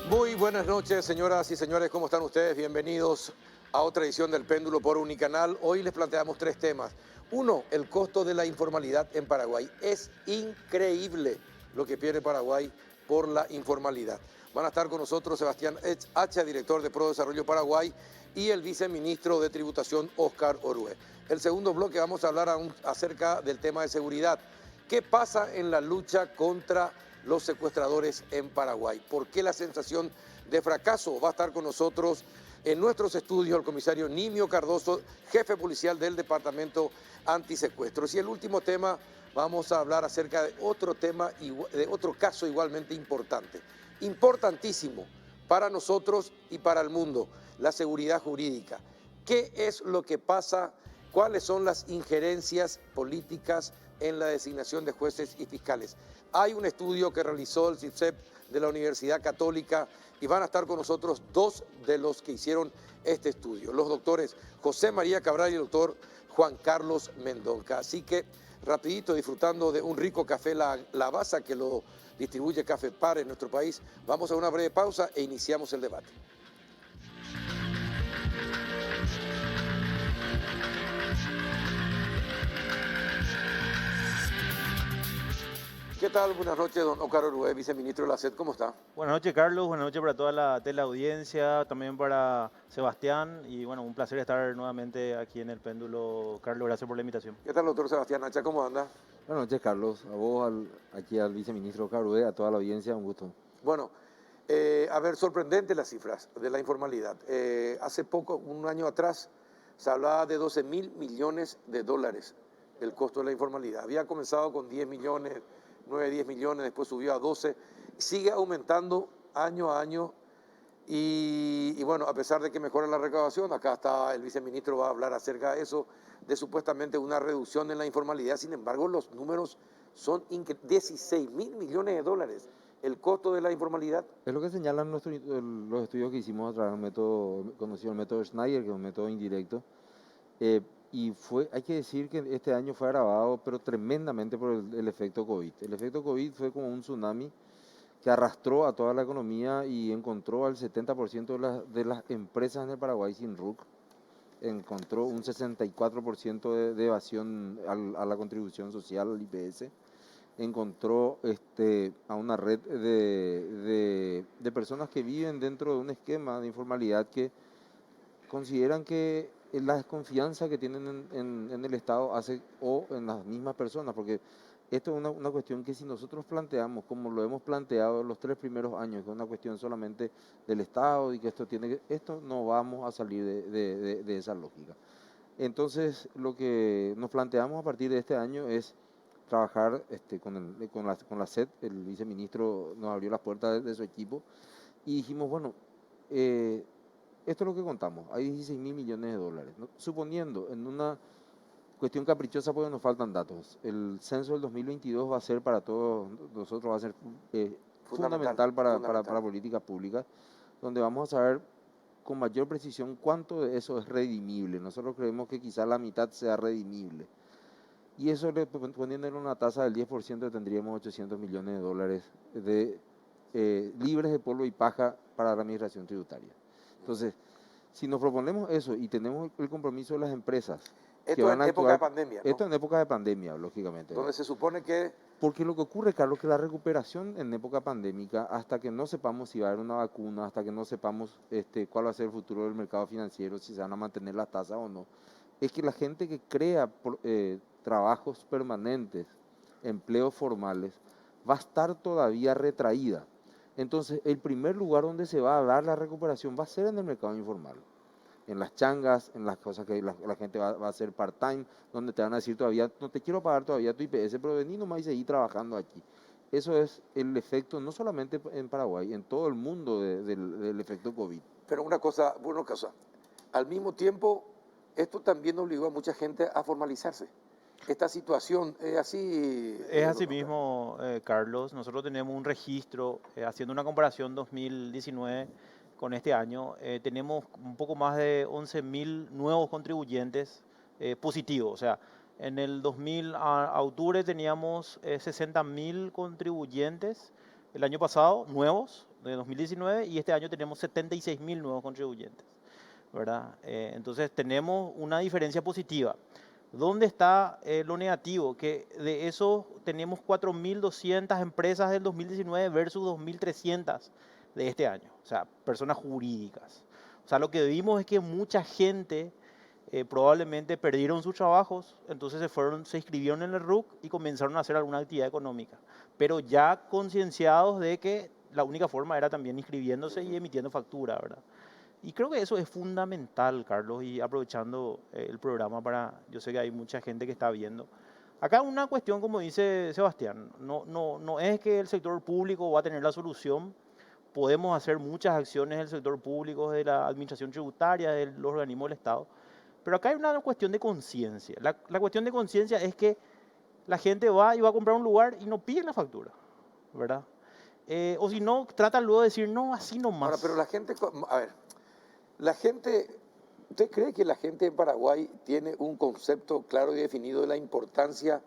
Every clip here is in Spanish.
Muy buenas noches, señoras y señores, ¿cómo están ustedes? Bienvenidos a otra edición del Péndulo por Unicanal. Hoy les planteamos tres temas. Uno, el costo de la informalidad en Paraguay. Es increíble lo que pierde Paraguay por la informalidad. Van a estar con nosotros Sebastián Hacha, director de Pro Desarrollo Paraguay, y el viceministro de Tributación, Óscar Orue. El segundo bloque vamos a hablar acerca del tema de seguridad. ¿Qué pasa en la lucha contra los secuestradores en Paraguay? ¿Por qué la sensación de fracaso? Va a estar con nosotros en nuestros estudios el comisario Nimio Cardoso, jefe policial del Departamento Antisecuestros. Y el último tema, vamos a hablar acerca de otro tema, de otro caso igualmente importante, importantísimo para nosotros y para el mundo, la seguridad jurídica. ¿Qué es lo que pasa? ¿Cuáles son las injerencias políticas en la designación de jueces y fiscales? Hay un estudio que realizó el CIPSEP de la Universidad Católica y van a estar con nosotros dos de los que hicieron este estudio, los doctores José María Cabral y el doctor Juan Carlos Mendonca. Así que rapidito, disfrutando de un rico café La Baza, que lo distribuye Café Par en nuestro país, vamos a una breve pausa e iniciamos el debate. ¿Qué tal? Buenas noches, don Óscar Orue, viceministro de la SED. ¿Cómo está? Buenas noches, Carlos. Buenas noches para toda la teleaudiencia, también para Sebastián. Y bueno, un placer estar nuevamente aquí en el Péndulo. Carlos, gracias por la invitación. ¿Qué tal, doctor Sebastián Hacha? ¿Cómo anda? Buenas noches, Carlos. A vos, aquí al viceministro Carué, a toda la audiencia, un gusto. Bueno, a ver, sorprendente las cifras de la informalidad. Hace poco, un año atrás, se hablaba de 12.000 millones de dólares el costo de la informalidad. Había comenzado con 10 millones, 9, 10 millones, después subió a 12. Sigue aumentando año a año y bueno, a pesar de que mejora la recaudación, acá está el viceministro, va a hablar acerca de eso, de supuestamente una reducción en la informalidad. Sin embargo, los números son 16.000 millones de dólares el costo de la informalidad. Es lo que señalan los estudios que hicimos a través del método, conocido el método Schneider, que es un método indirecto. Hay que decir que este año fue agravado, pero tremendamente por el efecto COVID. El efecto COVID fue como un tsunami que arrastró a toda la economía y encontró al 70% de las empresas en el Paraguay sin RUC. Encontró un 64% de evasión a la contribución social, al IPS. Encontró a una red de personas que viven dentro de un esquema de informalidad que consideran que la desconfianza que tienen en el Estado hace, o en las mismas personas, porque esto es una cuestión que si nosotros planteamos, como lo hemos planteado en los 3 primeros años, que es una cuestión solamente del Estado y que esto no vamos a salir de esa lógica. Entonces, lo que nos planteamos a partir de este año es trabajar con la SED. El viceministro nos abrió las puertas de su equipo y dijimos, bueno, esto es lo que contamos, hay 16.000 millones de dólares, ¿no? Suponiendo en una cuestión caprichosa porque nos faltan datos, el censo del 2022 va a ser para todos nosotros, va a ser fundamental para políticas públicas, donde vamos a saber con mayor precisión cuánto de eso es redimible. Nosotros creemos que quizá la mitad sea redimible. Y eso, poniéndole una tasa del 10%, tendríamos 800 millones de dólares libres de polvo y paja para la administración tributaria. Entonces, si nos proponemos eso y tenemos el compromiso de las empresas, Esto en época de pandemia, ¿no? Esto en época de pandemia, lógicamente. Donde se supone que... Porque lo que ocurre, Carlos, que la recuperación en época pandémica, hasta que no sepamos si va a haber una vacuna, hasta que no sepamos cuál va a ser el futuro del mercado financiero, si se van a mantener las tasas o no, es que la gente que crea trabajos permanentes, empleos formales, va a estar todavía retraída. Entonces, el primer lugar donde se va a dar la recuperación va a ser en el mercado informal, en las changas, en las cosas que la gente va a hacer part-time, donde te van a decir todavía, no te quiero pagar todavía tu IPS, pero vení nomás y seguí trabajando aquí. Eso es el efecto, no solamente en Paraguay, en todo el mundo del efecto COVID. Pero una cosa, al mismo tiempo, esto también obligó a mucha gente a formalizarse. Esta situación es así. Es así mismo, Carlos. Nosotros tenemos un registro, haciendo una comparación 2019 con este año, tenemos un poco más de 11.000 nuevos contribuyentes positivos. O sea, en el 2000 a octubre teníamos 60.000 contribuyentes el año pasado, nuevos, de 2019 y este año tenemos 76.000 nuevos contribuyentes, ¿verdad? Entonces tenemos una diferencia positiva. ¿Dónde está lo negativo? Que de eso tenemos 4.200 empresas del 2019 versus 2.300 de este año, o sea, personas jurídicas. O sea, lo que vimos es que mucha gente probablemente perdieron sus trabajos, entonces se inscribieron en el RUC y comenzaron a hacer alguna actividad económica, pero ya concienciados de que la única forma era también inscribiéndose y emitiendo factura, ¿verdad? Y creo que eso es fundamental, Carlos, y aprovechando el programa yo sé que hay mucha gente que está viendo. Acá una cuestión, como dice Sebastián, no es que el sector público va a tener la solución. Podemos hacer muchas acciones del sector público, de la administración tributaria, de los organismos del Estado, pero acá hay una cuestión de conciencia. La cuestión de conciencia es que la gente va y va a comprar un lugar y no pide la factura, ¿verdad? O si no, tratan luego de decir, no, así nomás. Ahora, pero la gente, a ver, la gente, ¿usted cree que la gente en Paraguay tiene un concepto claro y definido de la importancia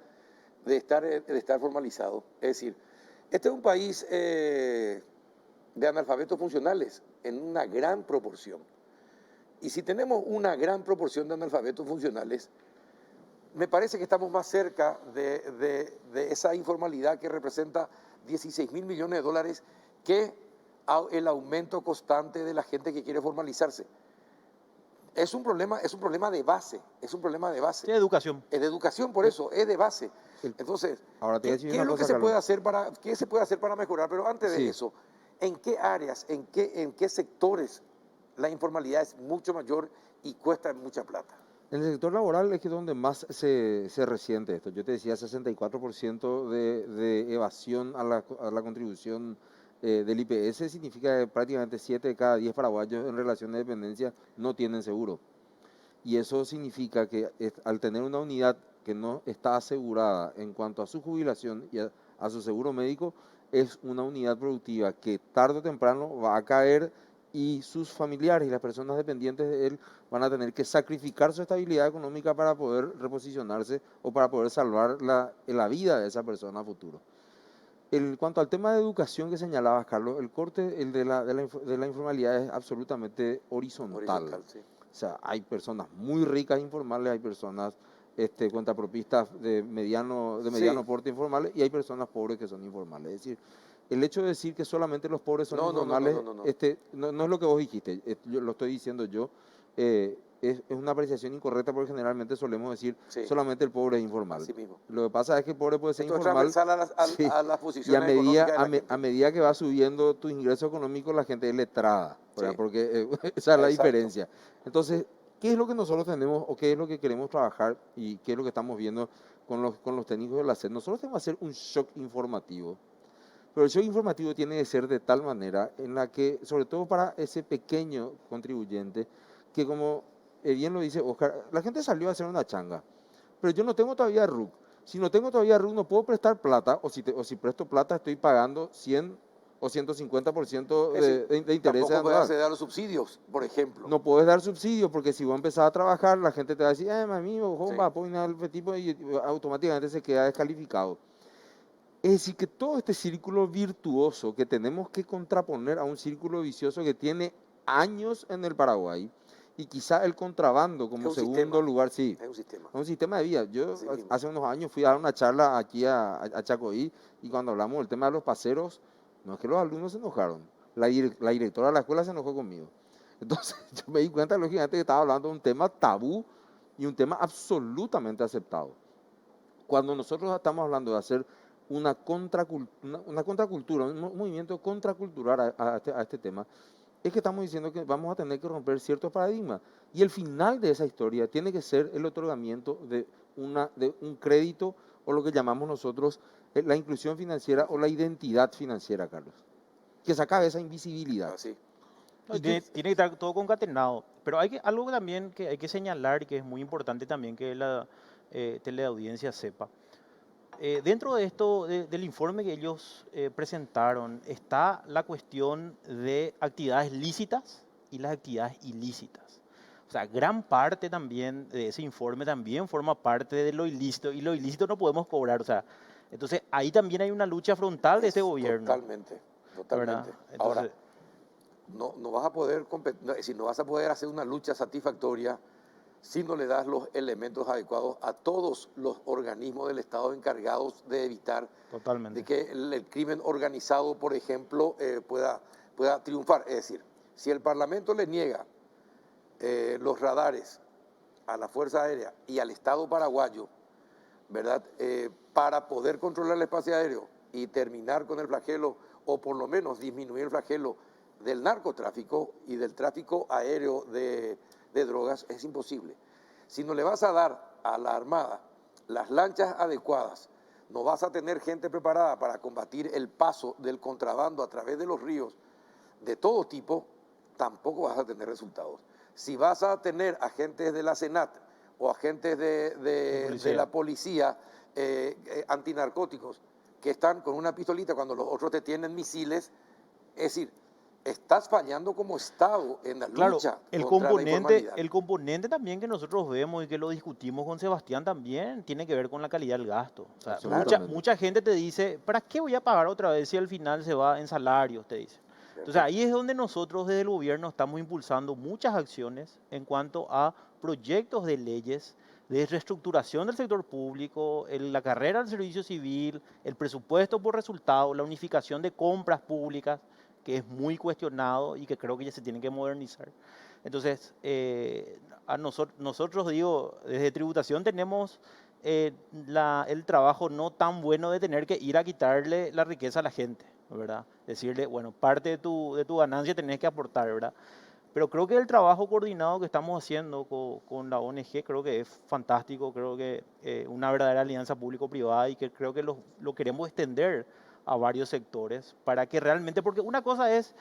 de estar formalizado? Es decir, este es un país de analfabetos funcionales en una gran proporción. Y si tenemos una gran proporción de analfabetos funcionales, me parece que estamos más cerca de esa informalidad que representa 16.000 millones de dólares que el aumento constante de la gente que quiere formalizarse. Es un problema de base, es un problema de base. Sí, educación. Es de educación, por eso, es de base. Entonces, Ahora te voy a decir ¿qué una es lo que cosa, se puede Carlos. hacer qué se puede hacer para mejorar? Pero antes de Sí. eso, ¿en qué áreas, en qué sectores la informalidad es mucho mayor y cuesta mucha plata? En el sector laboral es que donde más se resiente esto. Yo te decía 64% de evasión a la contribución del IPS significa que prácticamente 7 de cada 10 paraguayos en relación de dependencia no tienen seguro. Y eso significa que al tener una unidad que no está asegurada en cuanto a su jubilación y a su seguro médico, es una unidad productiva que tarde o temprano va a caer y sus familiares y las personas dependientes de él van a tener que sacrificar su estabilidad económica para poder reposicionarse o para poder salvar la vida de esa persona a futuro. En cuanto al tema de educación que señalabas, Carlos, el corte de la informalidad es absolutamente horizontal. Sí. O sea, hay personas muy ricas informales, hay personas cuentapropistas de mediano porte informales y hay personas pobres que son informales. Es decir, el hecho de decir que solamente los pobres son informales no es lo que vos dijiste, yo lo estoy diciendo yo. Es una apreciación incorrecta porque generalmente solemos decir solamente el pobre es informal. Así mismo. Lo que pasa es que el pobre puede ser Esto informal. es transversal a las Y posiciones económicas de la gente. a medida que va subiendo tu ingreso económico, la gente es letrada, ¿verdad? Sí. Porque esa es la Exacto. diferencia. Entonces, ¿qué es lo que nosotros tenemos o qué es lo que queremos trabajar y qué es lo que estamos viendo con los técnicos de la SED? Nosotros tenemos que hacer un shock informativo. Pero el shock informativo tiene que ser de tal manera en la que, sobre todo para ese pequeño contribuyente, que como bien lo dice Oscar, la gente salió a hacer una changa, pero yo no tengo todavía RUC. Si no tengo todavía RUC, no puedo prestar plata, o si presto plata, estoy pagando 100 o 150% de interés. Tampoco puedes acceder a los subsidios, por ejemplo. No puedes dar subsidio porque si vos empezás a trabajar, la gente te va a decir, mami, va, tipo, y automáticamente se queda descalificado. Es decir, que todo este círculo virtuoso que tenemos que contraponer a un círculo vicioso que tiene años en el Paraguay, y quizá el contrabando como segundo lugar, sí. Es un sistema. Es un sistema de vida. Yo hace unos años fui a dar una charla aquí a Chacoí y cuando hablamos del tema de los paseros, no es que los alumnos se enojaron, la directora de la escuela se enojó conmigo. Entonces yo me di cuenta, lógicamente, que estaba hablando de un tema tabú y un tema absolutamente aceptado. Cuando nosotros estamos hablando de hacer una contracultura, un movimiento contracultural a este tema, es que estamos diciendo que vamos a tener que romper ciertos paradigmas. Y el final de esa historia tiene que ser el otorgamiento de un crédito o lo que llamamos nosotros la inclusión financiera o la identidad financiera, Carlos. Que se acabe esa invisibilidad. Así. Tiene que estar todo concatenado. Pero algo también que hay que señalar y que es muy importante también que la teleaudiencia sepa. Dentro de esto, del informe que ellos presentaron, está la cuestión de actividades lícitas y las actividades ilícitas. O sea, gran parte también de ese informe también forma parte de lo ilícito y lo ilícito no podemos cobrar. O sea, entonces ahí también hay una lucha frontal de este gobierno. Totalmente. Totalmente. ¿verdad? Ahora, Entonces, no vas a poder no, es decir, no vas a poder hacer una lucha satisfactoria si no le das los elementos adecuados a todos los organismos del Estado encargados de evitar de totalmente. que el crimen organizado, por ejemplo, pueda triunfar. Es decir, si el Parlamento le niega los radares a la Fuerza Aérea y al Estado paraguayo, ¿verdad? Para poder controlar el espacio aéreo y terminar con el flagelo, o por lo menos disminuir el flagelo del narcotráfico y del tráfico aéreo de drogas, es imposible. Si no le vas a dar a la Armada las lanchas adecuadas, no vas a tener gente preparada para combatir el paso del contrabando a través de los ríos de todo tipo, tampoco vas a tener resultados. Si vas a tener agentes de la SENAT o agentes de la policía antinarcóticos que están con una pistolita cuando los otros te tienen misiles, es decir, estás fallando como Estado en la Claro, lucha contra la informalidad. el componente también que nosotros vemos y que lo discutimos con Sebastián también tiene que ver con la calidad del gasto. O sea, Absolutamente. mucha gente te dice, ¿para qué voy a pagar otra vez si al final se va en salarios? Te dice. Entonces ahí es donde nosotros desde el gobierno estamos impulsando muchas acciones en cuanto a proyectos de leyes de reestructuración del sector público, la carrera del servicio civil, el presupuesto por resultado, la unificación de compras públicas, que es muy cuestionado y que creo que ya se tiene que modernizar. Entonces, nosotros, digo, desde tributación tenemos el trabajo no tan bueno de tener que ir a quitarle la riqueza a la gente, ¿verdad? Decirle, bueno, parte de tu ganancia tenés que aportar, ¿verdad? Pero creo que el trabajo coordinado que estamos haciendo con la ONG creo que es fantástico, creo que una verdadera alianza público-privada y que creo que lo queremos extender a varios sectores para que realmente, porque una cosa es,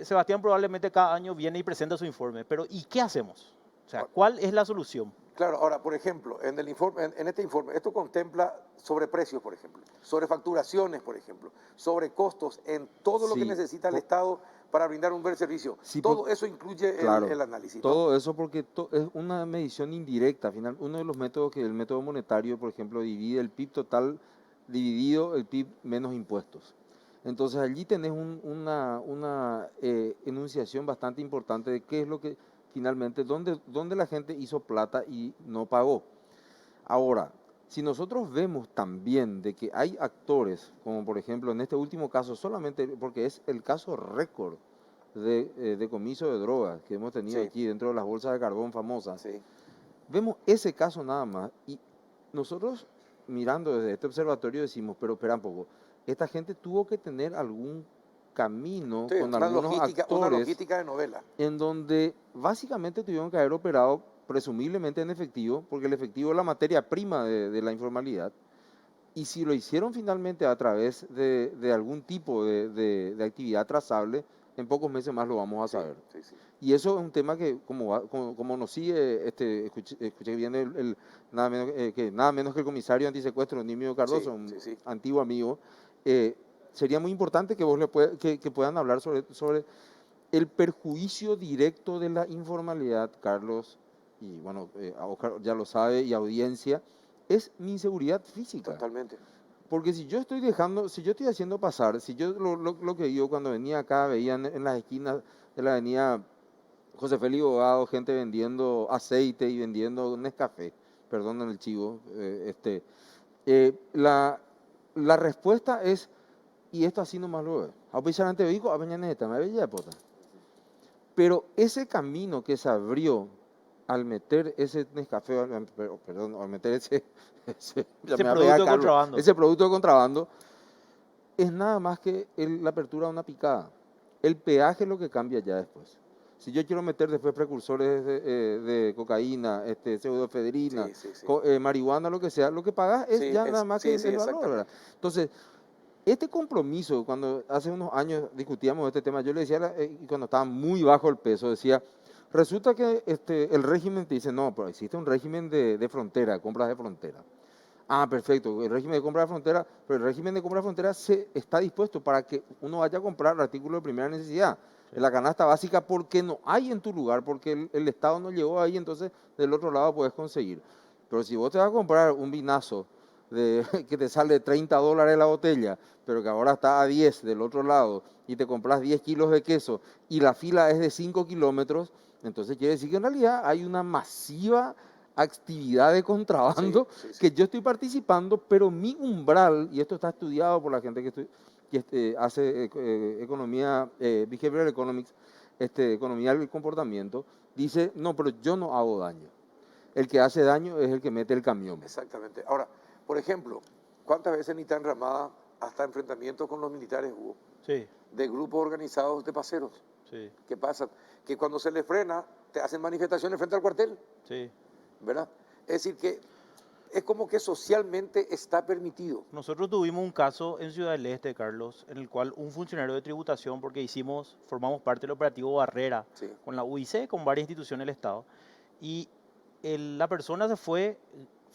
Sebastián probablemente cada año viene y presenta su informe, pero ¿y qué hacemos? O sea, ¿cuál es la solución? Claro, ahora, por ejemplo, en el informe, en este informe, esto contempla sobre precios, por ejemplo, sobre facturaciones, por ejemplo, sobre costos en todo lo que Sí, necesita el Estado para brindar un buen servicio. sí, Todo eso incluye claro, el análisis, ¿no? todo eso porque es una medición indirecta. Al final, uno de los métodos que el método monetario, por ejemplo, divide el PIB total dividido el PIB menos impuestos. Entonces allí tenés una enunciación bastante importante de qué es lo que finalmente, dónde la gente hizo plata y no pagó. Ahora, si nosotros vemos también de que hay actores, como por ejemplo en este último caso, solamente porque es el caso récord de decomiso de drogas que hemos tenido Sí. aquí dentro de las bolsas de carbón famosas, Sí, vemos ese caso nada más y nosotros mirando desde este observatorio decimos, pero espera un poco, esta gente tuvo que tener algún camino sí, con algunos una actores logística de novela. en donde básicamente tuvieron que haber operado presumiblemente en efectivo, porque el efectivo es la materia prima de la informalidad, y si lo hicieron finalmente a través de algún tipo de actividad trazable, en pocos meses más lo vamos a Sí, saber. sí, sí. Y eso es un tema que, como nos sigue, escuché bien nada menos que el comisario antisecuestro, Nimio Cardoso, Sí, un sí, sí. antiguo amigo, sería muy importante que vos que puedan hablar sobre el perjuicio directo de la informalidad, Carlos, y bueno, a Oscar ya lo sabe, y audiencia, es mi inseguridad física. Totalmente. Porque si yo estoy si yo estoy haciendo pasar, si yo lo que digo cuando venía acá, veía en las esquinas de la avenida José Félix Bogado, gente vendiendo aceite y vendiendo Nescafé, perdonen el chivo, la respuesta es, y esto así nomás lo ve. A pesar ante digo, a mañaneta, me veía pota. Pero ese camino que se abrió al meter ese Nescafé, perdón, al meter ese Producto de contrabando. ese producto de contrabando, es nada más que la apertura de una picada. El peaje es lo que cambia ya después. Si yo quiero meter después precursores de cocaína, pseudoefedrina, Sí, sí, sí. marihuana, lo que sea, lo que pagas es Sí, ya nada más sí, que sí, el valor, ¿verdad? exactamente. Entonces, este compromiso, cuando hace unos años discutíamos este tema, yo le decía, y cuando estaba muy bajo el peso, decía, resulta que el régimen te dice, no, pero existe un régimen de frontera, compras de frontera. Ah, perfecto, el régimen de compra de frontera, pero el régimen de compra de frontera está dispuesto para que uno vaya a comprar artículos de primera necesidad, Sí. en la canasta básica, porque no hay en tu lugar, porque el Estado no llegó ahí, entonces del otro lado puedes conseguir. Pero si vos te vas a comprar un vinazo que te sale $30 la botella, pero que ahora está a 10 del otro lado, y te compras 10 kilos de queso y la fila es de 5 kilómetros, entonces quiere decir que en realidad hay una masiva actividad de contrabando que yo estoy participando, pero mi umbral, y esto está estudiado por la gente que hace economía, behavioral economics, economía del comportamiento, dice, no, pero yo no hago daño. El que hace daño es el que mete el camión. Exactamente. Ahora, por ejemplo, ¿cuántas veces ni tan ramada hasta enfrentamientos con los militares hubo? Sí, De grupos organizados de paseros. sí, ¿Qué pasa? Que cuando se les frena, te hacen manifestaciones frente al cuartel, sí. ¿verdad? Es decir, que es como que socialmente está permitido. Nosotros tuvimos un caso en Ciudad del Este, Carlos, en el cual un funcionario de tributación, porque formamos parte del operativo Barrera Sí. con la UIC, con varias instituciones del Estado, y la persona se fue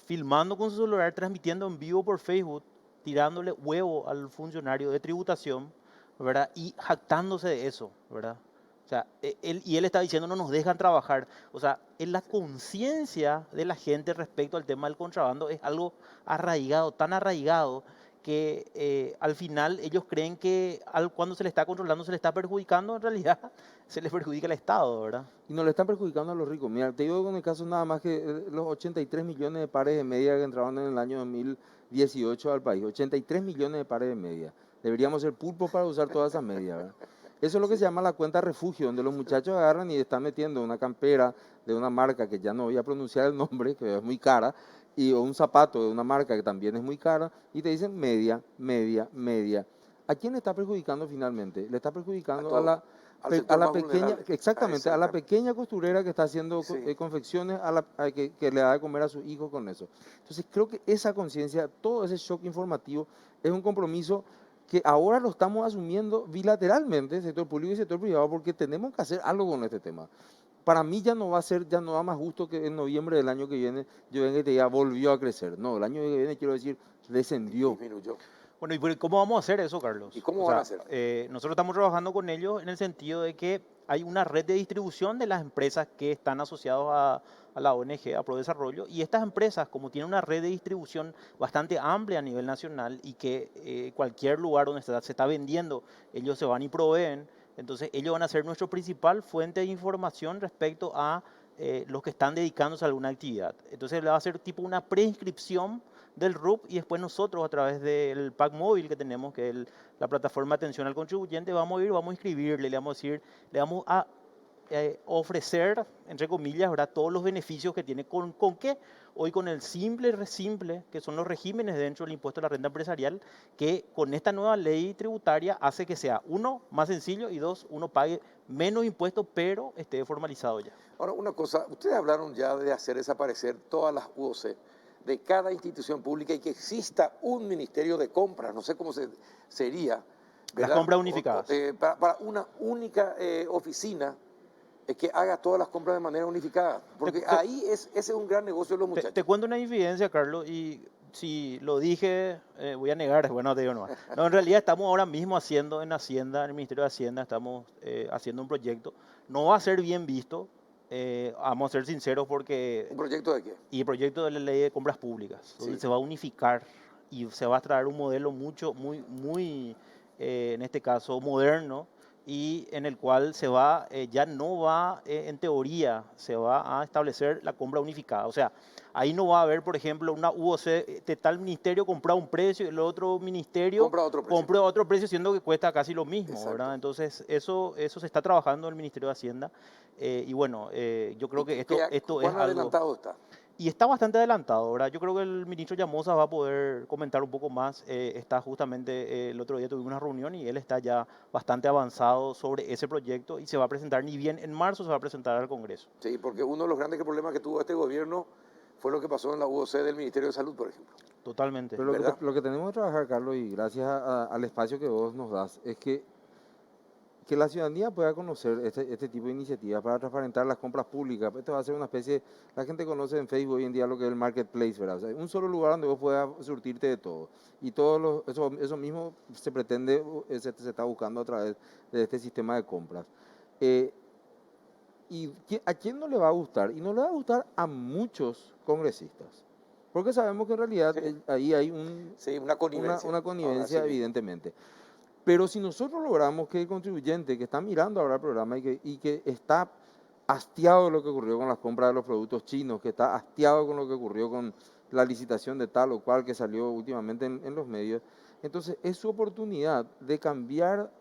filmando con su celular, transmitiendo en vivo por Facebook, tirándole huevo al funcionario de tributación, ¿verdad? Y jactándose de eso, ¿verdad? O sea, él está diciendo no nos dejan trabajar. O sea, en la conciencia de la gente respecto al tema del contrabando es algo arraigado, tan arraigado, que al final ellos creen que cuando se le está controlando se le está perjudicando, en realidad se les perjudica al Estado, ¿verdad? Y no le están perjudicando a los ricos. Mira, te digo con el caso nada más que los 83 millones de pares de media que entraron en el año 2018 al país. 83 millones de pares de media. Deberíamos ser pulpos para usar todas esas medias, ¿verdad? Eso es lo que se llama la cuenta refugio, donde los muchachos agarran y están metiendo una campera de una marca que ya no voy a pronunciar el nombre, que es muy cara, o un zapato de una marca que también es muy cara, y te dicen media, media, media. ¿A quién le está perjudicando finalmente? Le está perjudicando Al sector a la más pequeña, vulnerable. exactamente, a la pequeña costurera que está haciendo Sí. confecciones, que le da de comer a sus hijos con eso. Entonces creo que esa conciencia, todo ese shock informativo es un compromiso que ahora lo estamos asumiendo bilateralmente, sector público y sector privado, porque tenemos que hacer algo con este tema. Para mí ya no da más gusto que en noviembre del año que viene yo venga y te diga volvió a crecer. No, el año que viene quiero decir descendió. Disminuyó. Bueno, ¿y cómo vamos a hacer eso, Carlos? ¿Y cómo O van a sea, hacer? nosotros estamos trabajando con ellos en el sentido de que hay una red de distribución de las empresas que están asociadas a la ONG, a Prodesarrollo, y estas empresas, como tienen una red de distribución bastante amplia a nivel nacional y que cualquier lugar donde se está vendiendo, ellos se van y proveen, entonces ellos van a ser nuestra principal fuente de información respecto a los que están dedicándose a alguna actividad. Entonces le va a ser tipo una preinscripción del RUP y después nosotros a través del pack móvil que tenemos, que es la plataforma de atención al contribuyente, vamos a inscribirle, le vamos a decir, le vamos a ofrecer, entre comillas, ¿verdad?, todos los beneficios que tiene. ¿Con qué? Hoy con el simple, que son los regímenes dentro del impuesto a la renta empresarial, que con esta nueva ley tributaria hace que sea, uno, más sencillo y dos, uno pague menos impuestos, pero esté formalizado ya. Ahora, una cosa, ustedes hablaron ya de hacer desaparecer todas las UOC de cada institución pública y que exista un ministerio de compras, no sé cómo sería, ¿verdad? Las compras unificadas. Para una única oficina que haga todas las compras de manera unificada, porque ahí ese es un gran negocio de los muchachos. Te cuento una infidencia, Carlos, y si lo dije, voy a negar, bueno, te digo nomás. No, en realidad estamos ahora mismo haciendo en Hacienda, en el Ministerio de Hacienda, estamos haciendo un proyecto. No va a ser bien visto, vamos a ser sinceros porque... ¿Un proyecto de qué? Y el proyecto de la ley de compras públicas, donde Sí. se va a unificar y se va a traer un modelo muy, en este caso, moderno, y en el cual ya no va, en teoría, se va a establecer la compra unificada. O sea, ahí no va a haber, por ejemplo, una UOC de tal ministerio compra un precio y el otro ministerio Compra a otro precio. compra otro precio, siendo que cuesta casi lo mismo, Exacto. ¿verdad? Entonces, eso se está trabajando en el Ministerio de Hacienda. Y bueno, yo creo que esto es ¿Cuán algo... adelantado está? Y está bastante adelantado, ¿verdad? Yo creo que el ministro Llamosa va a poder comentar un poco más. Está justamente, el otro día tuvimos una reunión y él está ya bastante avanzado sobre ese proyecto y se va a presentar, ni bien en marzo se va a presentar al Congreso. Sí, porque uno de los grandes problemas que tuvo este gobierno fue lo que pasó en la UOC del Ministerio de Salud, por ejemplo. Totalmente. Pero ¿Verdad? lo que tenemos que trabajar, Carlos, y gracias al espacio que vos nos das, es que la ciudadanía pueda conocer este tipo de iniciativas para transparentar las compras públicas. Esto va a ser una especie, la gente conoce en Facebook hoy en día lo que es el marketplace, ¿verdad? O sea, un solo lugar donde vos puedas surtirte de todo. Y eso mismo se pretende, se está buscando a través de este sistema de compras. ¿Y a quién no le va a gustar? Y no le va a gustar a muchos congresistas. Porque sabemos que en realidad Sí. ahí hay Sí, una connivencia. una Ahora connivencia, sí mismo. evidentemente. Pero si nosotros logramos que el contribuyente que está mirando ahora el programa y que está hastiado de lo que ocurrió con las compras de los productos chinos, que está hastiado con lo que ocurrió con la licitación de tal o cual que salió últimamente en los medios, entonces es su oportunidad de cambiar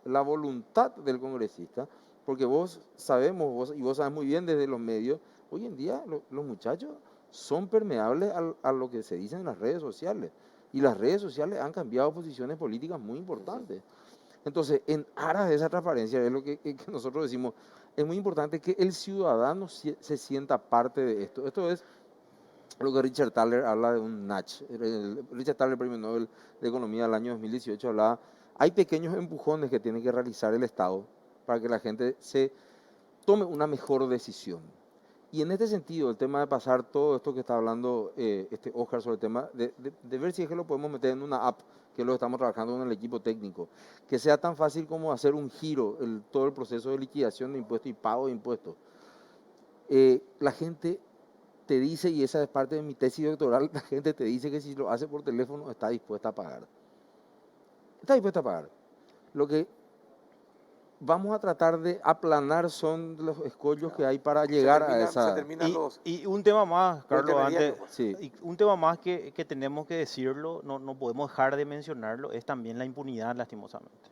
la voluntad del congresista, porque y vos sabes muy bien desde los medios, hoy en día los muchachos son permeables a lo que se dice en las redes sociales. Y las redes sociales han cambiado posiciones políticas muy importantes. Entonces, en aras de esa transparencia, es lo que nosotros decimos, es muy importante que el ciudadano se sienta parte de esto. Esto es lo que Richard Thaler habla de un nudge. Richard Thaler, premio Nobel de Economía del año 2018, hablaba, hay pequeños empujones que tiene que realizar el Estado para que la gente se tome una mejor decisión. Y en este sentido, el tema de pasar todo esto que está hablando Oscar sobre el tema de ver si es que lo podemos meter en una app, que lo estamos trabajando con el equipo técnico, que sea tan fácil como hacer un giro, todo el proceso de liquidación de impuestos y pago de impuestos. La gente te dice, y esa es parte de mi tesis doctoral, la gente te dice que si lo hace por teléfono está dispuesta a pagar. Está dispuesta a pagar. Lo que vamos a tratar de aplanar son los escollos que hay para llegar a Se esa... terminan los Y un tema más, Carlos, intermediarios, antes, pues. Sí, y un tema más que tenemos que decirlo, no podemos dejar de mencionarlo, es también la impunidad, lastimosamente.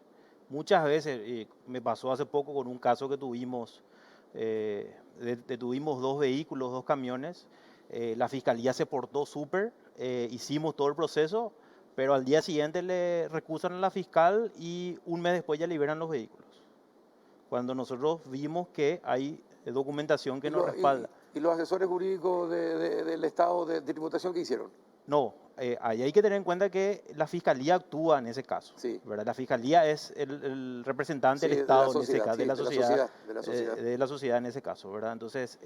Muchas veces, y me pasó hace poco con un caso que tuvimos, detuvimos 2 vehículos, 2 camiones, la fiscalía se portó súper, hicimos todo el proceso, pero al día siguiente le recusan a la fiscal y un mes después ya liberan los vehículos. Cuando nosotros vimos que hay documentación que ¿Y, nos respalda. y los asesores jurídicos del Estado de tributación qué hicieron? No, ahí hay que tener en cuenta que la fiscalía actúa en ese caso, Sí, ¿verdad? La fiscalía es el representante sí, del de la Estado en ese sociedad, caso, sí, de la sociedad, de la sociedad. de la sociedad en ese caso, ¿verdad? Entonces,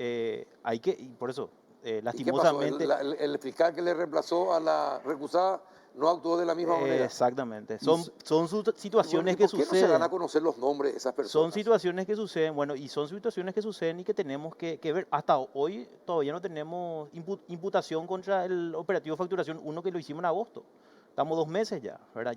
hay que, y por eso, ¿Y qué pasó? lastimosamente, El fiscal que le reemplazó a la recusada no actuó de la misma manera. exactamente, y son ¿Y por, situaciones y que por qué no se dan a suceden. conocer los nombres de esas Son personas? situaciones que suceden, bueno, y son situaciones que suceden y que tenemos que ver. Hasta hoy todavía no tenemos imputación contra el operativo facturación 1 que lo hicimos en agosto. Estamos 2 meses ya, ¿verdad?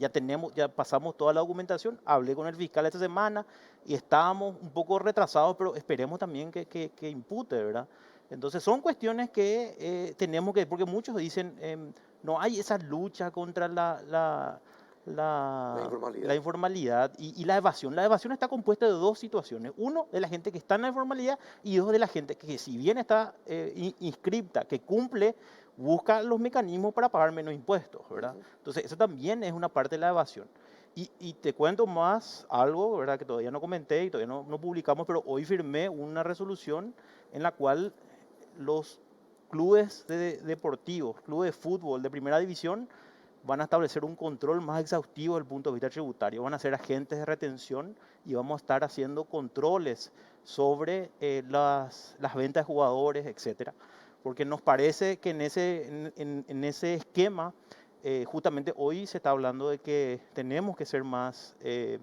Ya pasamos toda la documentación, hablé con el fiscal esta semana y estábamos un poco retrasados, pero esperemos también que impute, ¿verdad? Entonces son cuestiones que tenemos que, porque muchos dicen, no hay esa lucha contra La la informalidad. informalidad y la evasión. La evasión está compuesta de 2 situaciones. Uno, de la gente que está en la informalidad y dos, de la gente que si bien está inscripta, que cumple, busca los mecanismos para pagar menos impuestos, ¿verdad? Ujú. Entonces, eso también es una parte de la evasión. Y te cuento más algo, ¿verdad? Que todavía no comenté y todavía no publicamos, pero hoy firmé una resolución en la cual los clubes deportivos, clubes de fútbol de primera división, van a establecer un control más exhaustivo desde el punto de vista tributario, van a ser agentes de retención y vamos a estar haciendo controles sobre las ventas de jugadores, etcétera. Porque nos parece que en ese esquema, justamente hoy se está hablando de que tenemos que ser más, en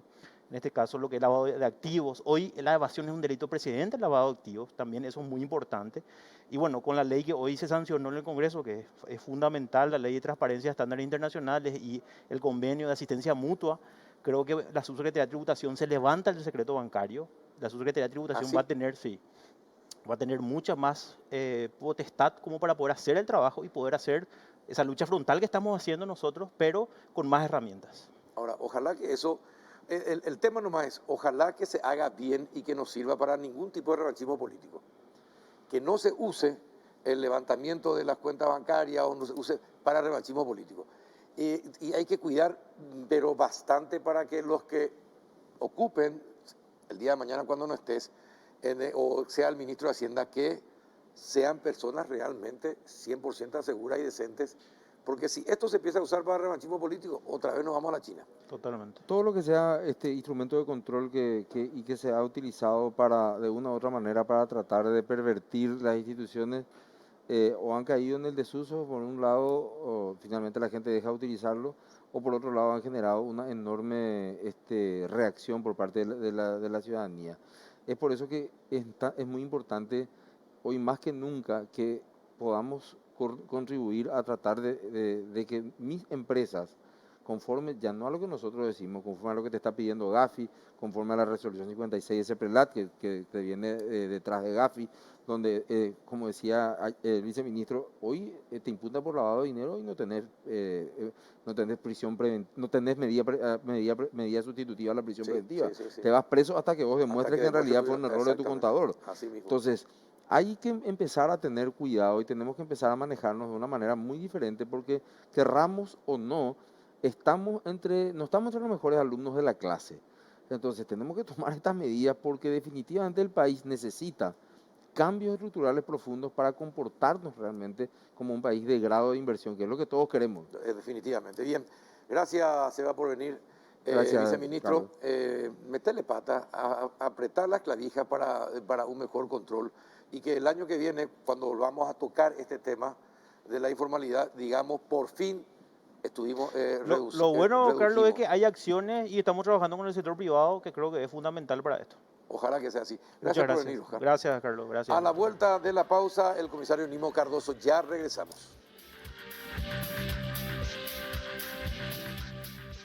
este caso, lo que es lavado de activos. Hoy la evasión es un delito precedente, el lavado de activos, también eso es muy importante. Y bueno, con la ley que hoy se sancionó en el Congreso, que es fundamental, la ley de transparencia de estándares internacionales y el convenio de asistencia mutua, creo que la Subsecretaría de Tributación se levanta el secreto bancario. La Subsecretaría de ¿Ah, Tributación va a sí? tener, sí, va a tener mucha más potestad como para poder hacer el trabajo y poder hacer esa lucha frontal que estamos haciendo nosotros, pero con más herramientas. Ahora, ojalá que eso, el tema nomás es, ojalá que se haga bien y que no sirva para ningún tipo de revanchismo político. Que no se use el levantamiento de las cuentas bancarias o no se use para revanchismo político. Y hay que cuidar, pero bastante para que los que ocupen el día de mañana cuando no estés, o sea el ministro de Hacienda, que sean personas realmente 100% seguras y decentes, porque si esto se empieza a usar para revanchismo político, otra vez nos vamos a la China. Totalmente. todo lo que sea este instrumento de control y que se ha utilizado para, de una u otra manera, para tratar de pervertir las instituciones, o han caído en el desuso, por un lado, o finalmente la gente deja de utilizarlo, o por otro lado han generado una enorme reacción por parte de la ciudadanía. Es por eso que es muy importante, hoy más que nunca, que podamos contribuir a tratar de que mis empresas, conforme ya no a lo que nosotros decimos, conforme a lo que te está pidiendo Gafi, conforme a la resolución 56 de CEPRELAT que viene detrás de Gafi, donde, como decía el viceministro, hoy te imputan por lavado de dinero y no tenés prisión no tenés medida sustitutiva a la prisión preventiva. Sí. Te vas preso hasta que vos demuestres que en realidad fue un error de tu Exactamente. contador. Así mismo. Entonces, hay que empezar a tener cuidado y tenemos que empezar a manejarnos de una manera muy diferente porque, querramos o no, no estamos entre los mejores alumnos de la clase. Entonces tenemos que tomar estas medidas porque definitivamente el país necesita cambios estructurales profundos para comportarnos realmente como un país de grado de inversión, que es lo que todos queremos. Definitivamente. Bien, gracias, Seba, por venir. Gracias, viceministro, meterle pata, apretar las clavijas para un mejor control y que el año que viene, cuando volvamos a tocar este tema de la informalidad, digamos, por fin estuvimos Lo bueno, Carlos, es que redujimos. hay acciones y estamos trabajando con el sector privado, que creo que es fundamental para esto. Ojalá que sea así. Muchas Gracias por gracias. venir, Oscar. Gracias, Carlos. Gracias. A la vuelta de la pausa, el comisario Nimo Cardoso. Ya regresamos.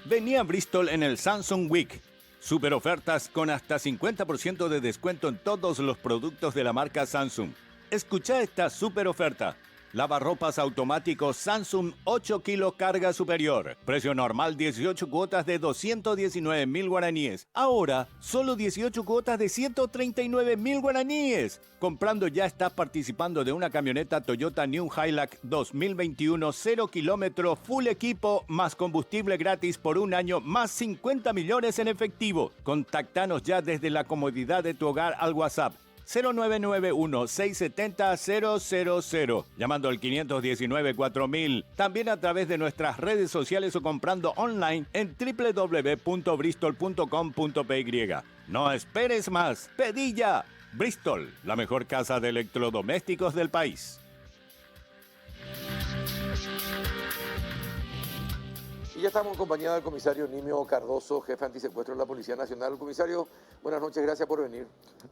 Vení a Bristol en el Samsung Week. Super ofertas con hasta 50% de descuento en todos los productos de la marca Samsung. Escucha esta super oferta. Lavarropas automático Samsung 8 kilos carga superior. Precio normal 18 cuotas de 219.000 guaraníes. Ahora, solo 18 cuotas de 139.000 guaraníes. Comprando ya estás participando de una camioneta Toyota New Hilux 2021 0 kilómetro full equipo más combustible gratis por un año más 50 millones en efectivo. Contactanos ya desde la comodidad de tu hogar al WhatsApp 0991-670-000, llamando al 519-4000, también a través de nuestras redes sociales o comprando online en www.bristol.com.py. No esperes más, pedí ya. Bristol, la mejor casa de electrodomésticos del país. Y ya estamos en compañía del comisario Nimio Cardoso, jefe antisecuestro de la Policía Nacional. Comisario, buenas noches, gracias por venir.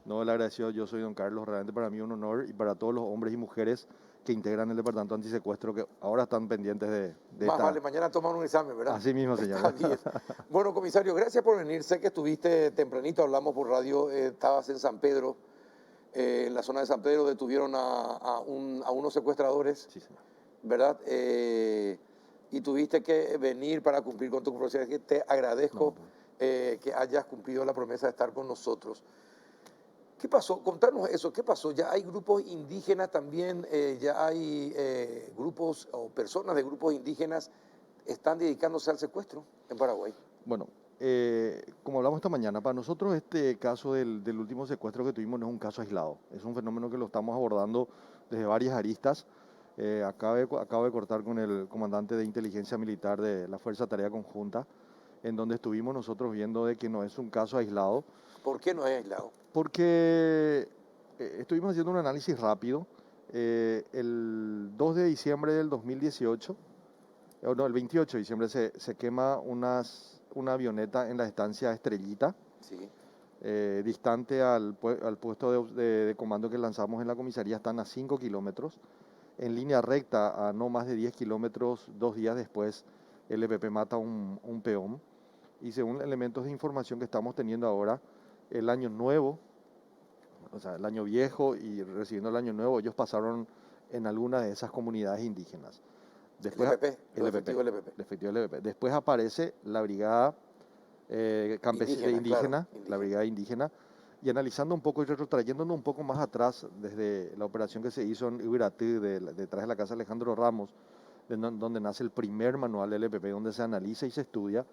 No, le agradecido, yo soy don Carlos, realmente para mí un honor y para todos los hombres y mujeres que integran el Departamento Antisecuestro que ahora están pendientes de Más esta... vale, mañana toman un examen, ¿verdad? Así mismo, señor. Así es. Bueno, comisario, gracias por venir. Sé que estuviste tempranito, hablamos por radio, estabas en San Pedro, en la zona de San Pedro detuvieron a unos secuestradores, Sí, señor. ¿verdad? Y tuviste que venir para cumplir con tu promesa. Te agradezco que hayas cumplido la promesa de estar con nosotros. ¿Qué pasó? Contanos eso, ¿qué pasó? ¿Ya hay grupos indígenas también? ¿Ya hay grupos o personas de grupos indígenas están dedicándose al secuestro en Paraguay? Bueno, como hablamos esta mañana, para nosotros este caso del último secuestro que tuvimos no es un caso aislado, es un fenómeno que lo estamos abordando desde varias aristas. Acabo de cortar con el comandante de inteligencia militar de la Fuerza Tarea Conjunta, en donde estuvimos nosotros viendo de que no es un caso aislado. ¿Por qué no es aislado? Porque estuvimos haciendo un análisis rápido. El 2 de diciembre del 2018, no, el 28 de diciembre se quema una avioneta en la estancia Estrellita, Sí. distante al puesto de comando que lanzamos en la comisaría, están a 5 kilómetros. En línea recta, a no más de 10 kilómetros, 2 días después, el EPP mata a un peón. Y según elementos de información que estamos teniendo ahora, el año nuevo, o sea, el año viejo y recibiendo el año nuevo, ellos pasaron en alguna de esas comunidades indígenas. Después, el efectivo del EPP. el efectivo del EPP. Después aparece la brigada indígena, claro, la brigada indígena, y analizando un poco y retrotrayéndonos un poco más atrás, desde la operación que se hizo en Ubiratí, detrás de la casa Alejandro Ramos, donde nace el primer manual del EPP, donde se analiza y se estudia,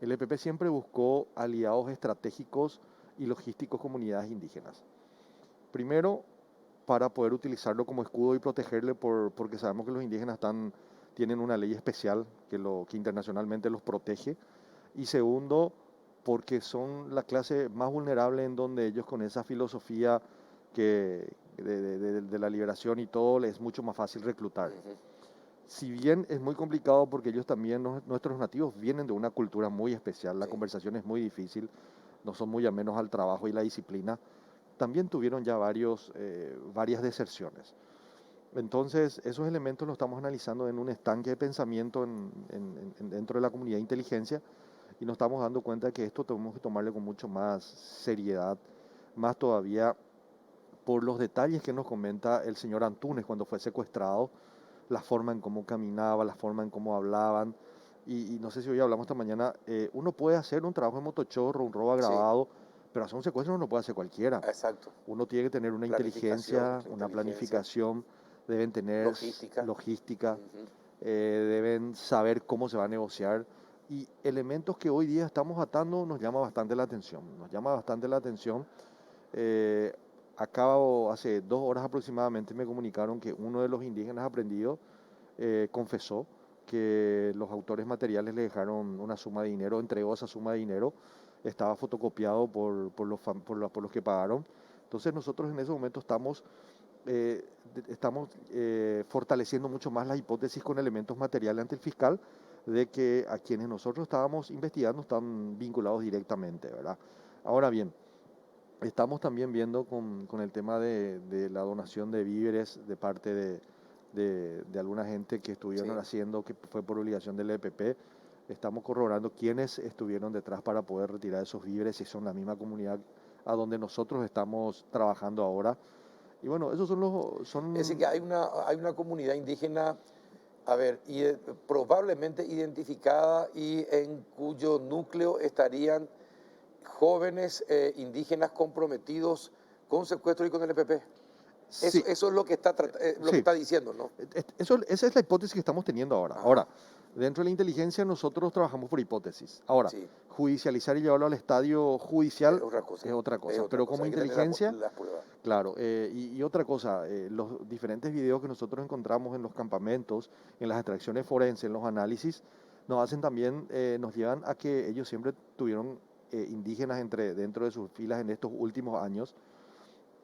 el EPP siempre buscó aliados estratégicos y logísticos comunidades indígenas. Primero, para poder utilizarlo como escudo y protegerle, porque sabemos que los indígenas tienen una ley especial que internacionalmente los protege. Y segundo, porque son la clase más vulnerable, en donde ellos, con esa filosofía de la liberación y todo, les es mucho más fácil reclutar. Si bien es muy complicado porque ellos también, nuestros nativos, vienen de una cultura muy especial, la conversación es muy difícil, no son muy amenos al trabajo y la disciplina, también tuvieron ya varias deserciones. Entonces, esos elementos los estamos analizando en un estanque de pensamiento dentro de la comunidad de inteligencia y nos estamos dando cuenta que esto tenemos que tomarle con mucho más seriedad, más todavía por los detalles que nos comenta el señor Antunes cuando fue secuestrado, la forma en cómo caminaba, la forma en cómo hablaban. Y no sé si hoy hablamos esta mañana, uno puede hacer un trabajo de motochorro, un robo Sí, agravado, pero hacer un secuestro no lo puede hacer cualquiera. exacto. Uno tiene que tener una Planificación, inteligencia, mucha una inteligencia, planificación, deben tener logística. logística, Ujú. deben saber cómo se va a negociar. Y elementos que hoy día estamos atando nos llama bastante la atención. Nos llama bastante la atención. Eh, Acabo, hace 2 horas aproximadamente, me comunicaron que uno de los indígenas aprendidos confesó que los autores materiales le dejaron una suma de dinero, entregó esa suma de dinero, estaba fotocopiado por los que pagaron. Entonces nosotros en ese momento estamos fortaleciendo mucho más la hipótesis con elementos materiales ante el fiscal de que a quienes nosotros estábamos investigando están vinculados directamente, ¿verdad? Ahora bien, estamos también viendo con el tema de la donación de víveres de parte de alguna gente que estuvieron Sí. haciendo, que fue por obligación del EPP. Estamos corroborando quiénes estuvieron detrás para poder retirar esos víveres, si son la misma comunidad a donde nosotros estamos trabajando ahora. Y bueno, esos son Es decir, que hay una comunidad indígena, a ver, probablemente identificada y en cuyo núcleo estarían jóvenes indígenas comprometidos con secuestro y con el EPP. Sí, Eso es lo que lo que sí. está diciendo, ¿no? Esa es la hipótesis que estamos teniendo ahora. Ajá, Ahora, dentro de la inteligencia nosotros trabajamos por hipótesis. Ahora, sí, judicializar y llevarlo al estadio es judicial otra cosa. es otra Es cosa. otra Pero cosa. como Hay que tener inteligencia, las pruebas. claro. Y otra cosa, los diferentes videos que nosotros encontramos en los campamentos, en las extracciones forenses, en los análisis, nos hacen también, nos llevan a que ellos siempre tuvieron indígenas dentro de sus filas en estos últimos años.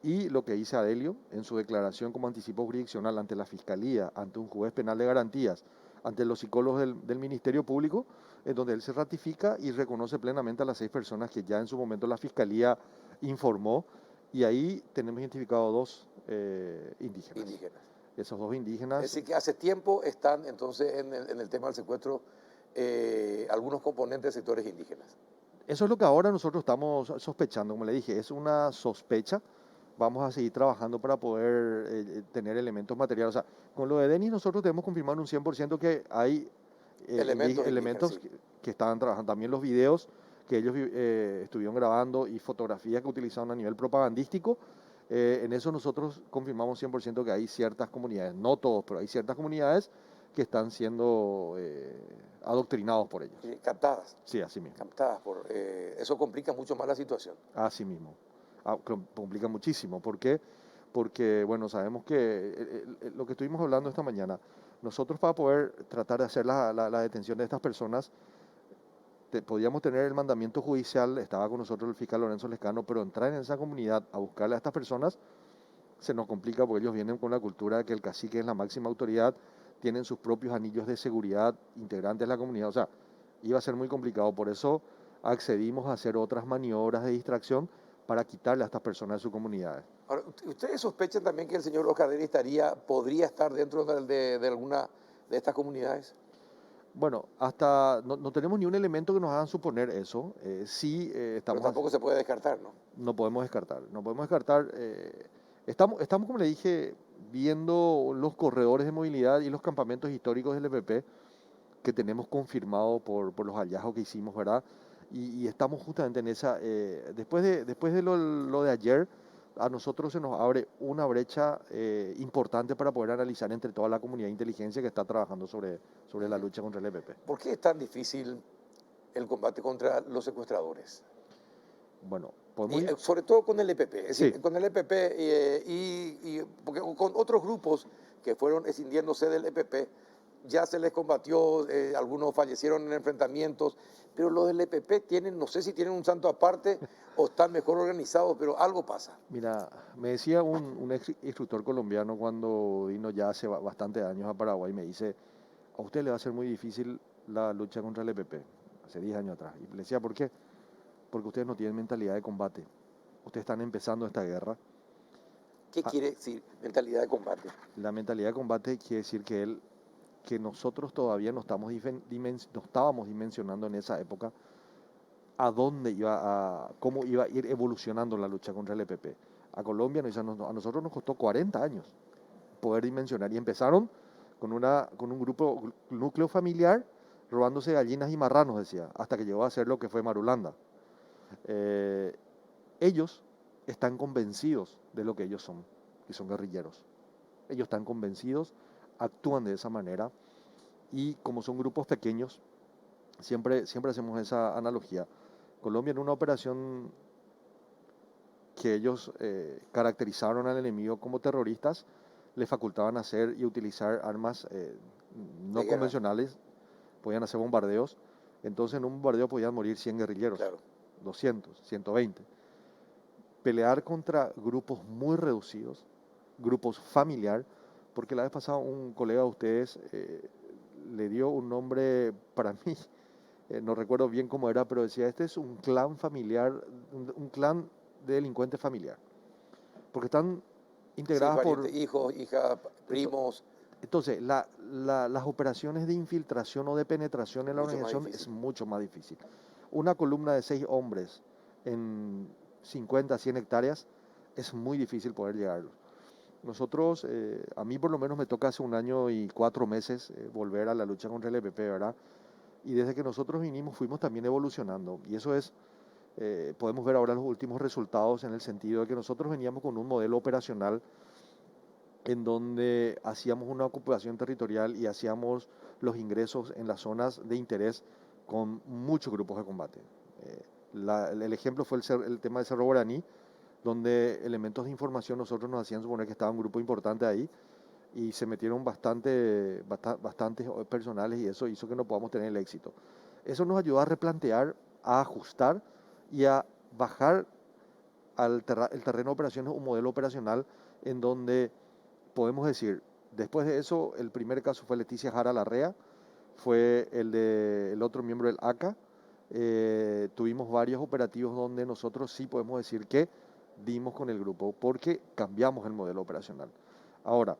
Y lo que dice Adelio en su declaración como anticipo jurisdiccional ante la Fiscalía, ante un juez penal de garantías, ante los psicólogos del Ministerio Público, en donde él se ratifica y reconoce plenamente a las 6 personas que ya en su momento la Fiscalía informó. Y ahí tenemos identificado 2 indígenas. Indígenas. Esos 2 Es indígenas, decir, que hace tiempo están entonces en el tema del secuestro algunos componentes de sectores indígenas. eso es lo que ahora nosotros estamos sospechando, como le dije, es una sospecha. Vamos a seguir trabajando para poder tener elementos materiales. O sea, con lo de Denis nosotros debemos confirmar un 100% que hay Elementos indígenas, elementos sí. que estaban trabajando. También los videos que ellos estuvieron grabando y fotografías que utilizaron a nivel propagandístico. En eso nosotros confirmamos 100% que hay ciertas comunidades, no todos, pero hay ciertas comunidades que están siendo adoctrinados por ellos. Captadas, Sí, así mismo. captadas eso complica mucho más la situación. Así mismo. Complica muchísimo. ¿Por qué? Porque, bueno, sabemos que lo que estuvimos hablando esta mañana, nosotros para poder tratar de hacer la detención de estas personas, podíamos tener el mandamiento judicial, estaba con nosotros el fiscal Lorenzo Lescano, pero entrar en esa comunidad a buscarle a estas personas se nos complica porque ellos vienen con la cultura de que el cacique es la máxima autoridad, tienen sus propios anillos de seguridad integrantes de la comunidad. O sea, iba a ser muy complicado. Por eso accedimos a hacer otras maniobras de distracción para quitarle a estas personas de sus comunidades. Ahora, ¿ustedes sospechan también que el señor Oscar Denis podría estar dentro de alguna de estas comunidades? Bueno, hasta no tenemos ni un elemento que nos hagan suponer eso. Sí, Pero tampoco se puede descartar, ¿no? no podemos descartar. No podemos descartar. Estamos, como le dije, viendo los corredores de movilidad y los campamentos históricos del EPP que tenemos confirmado por los hallazgos que hicimos, ¿verdad? Y estamos justamente en esa. Después de lo de ayer, a nosotros se nos abre una brecha importante para poder analizar entre toda la comunidad de inteligencia que está trabajando sobre la lucha contra el EPP. ¿Por qué es tan difícil el combate contra los secuestradores? Bueno, Y, podemos ir. sobre todo con el EPP, es Sí. decir, con el EPP porque con otros grupos que fueron escindiéndose del EPP, ya se les combatió, algunos fallecieron en enfrentamientos, pero los del EPP tienen, no sé si tienen un santo aparte o están mejor organizados, pero algo pasa. Mira, me decía un ex instructor colombiano cuando vino ya hace bastantes años a Paraguay, me dice, a usted le va a ser muy difícil la lucha contra el EPP, hace 10 años atrás. Y le decía, ¿por qué? Porque ustedes no tienen mentalidad de combate. Ustedes están empezando esta guerra. ¿Qué Ah, quiere decir mentalidad de combate? la mentalidad de combate quiere decir que nosotros todavía no estábamos dimensionando en esa época cómo iba a ir evolucionando la lucha contra el EPP. A Colombia, a nosotros nos costó 40 años poder dimensionar y empezaron con un grupo, núcleo familiar, robándose gallinas y marranos, decía, hasta que llegó a ser lo que fue Marulanda. Eh, Ellos están convencidos de lo que ellos son, que son guerrilleros. Ellos están convencidos, actúan de esa manera y como son grupos pequeños, siempre hacemos esa analogía. Colombia en una operación que ellos caracterizaron al enemigo como terroristas, le facultaban hacer y utilizar armas De no guerra, convencionales, podían hacer bombardeos, entonces en un bombardeo podían morir 100 guerrilleros, claro. 200, 120. Pelear contra grupos muy reducidos, grupos familiar, porque la vez pasada un colega de ustedes le dio un nombre para mí, no recuerdo bien cómo era, pero decía, este es un clan familiar, un clan de delincuente familiar, porque están Sí, integradas parientes, por... hijos, hijas, ento- primos, Entonces, las operaciones de infiltración o de penetración en la mucho más organización es difícil. mucho más difícil. Una columna de 6 hombres en 50, 100 hectáreas es muy difícil poder llegarlo. Nosotros, a mí por lo menos me toca hace 1 año y 4 meses volver a la lucha contra el EPP, ¿verdad? Y desde que nosotros vinimos fuimos también evolucionando. Y eso es, podemos ver ahora los últimos resultados en el sentido de que nosotros veníamos con un modelo operacional en donde hacíamos una ocupación territorial y hacíamos los ingresos en las zonas de interés con muchos grupos de combate. El ejemplo fue el tema de Cerro Guaraní, donde elementos de información nosotros nos hacían suponer que estaba un grupo importante ahí y se metieron bastantes personales y eso hizo que no podamos tener el éxito. Eso nos ayudó a replantear, a ajustar y a bajar el terreno de operaciones un modelo operacional en donde podemos decir, después de eso, el primer caso fue Leticia Jara Larrea, fue el otro miembro del ACA. Tuvimos varios operativos donde nosotros sí podemos decir que dimos con el grupo porque cambiamos el modelo operacional. Ahora,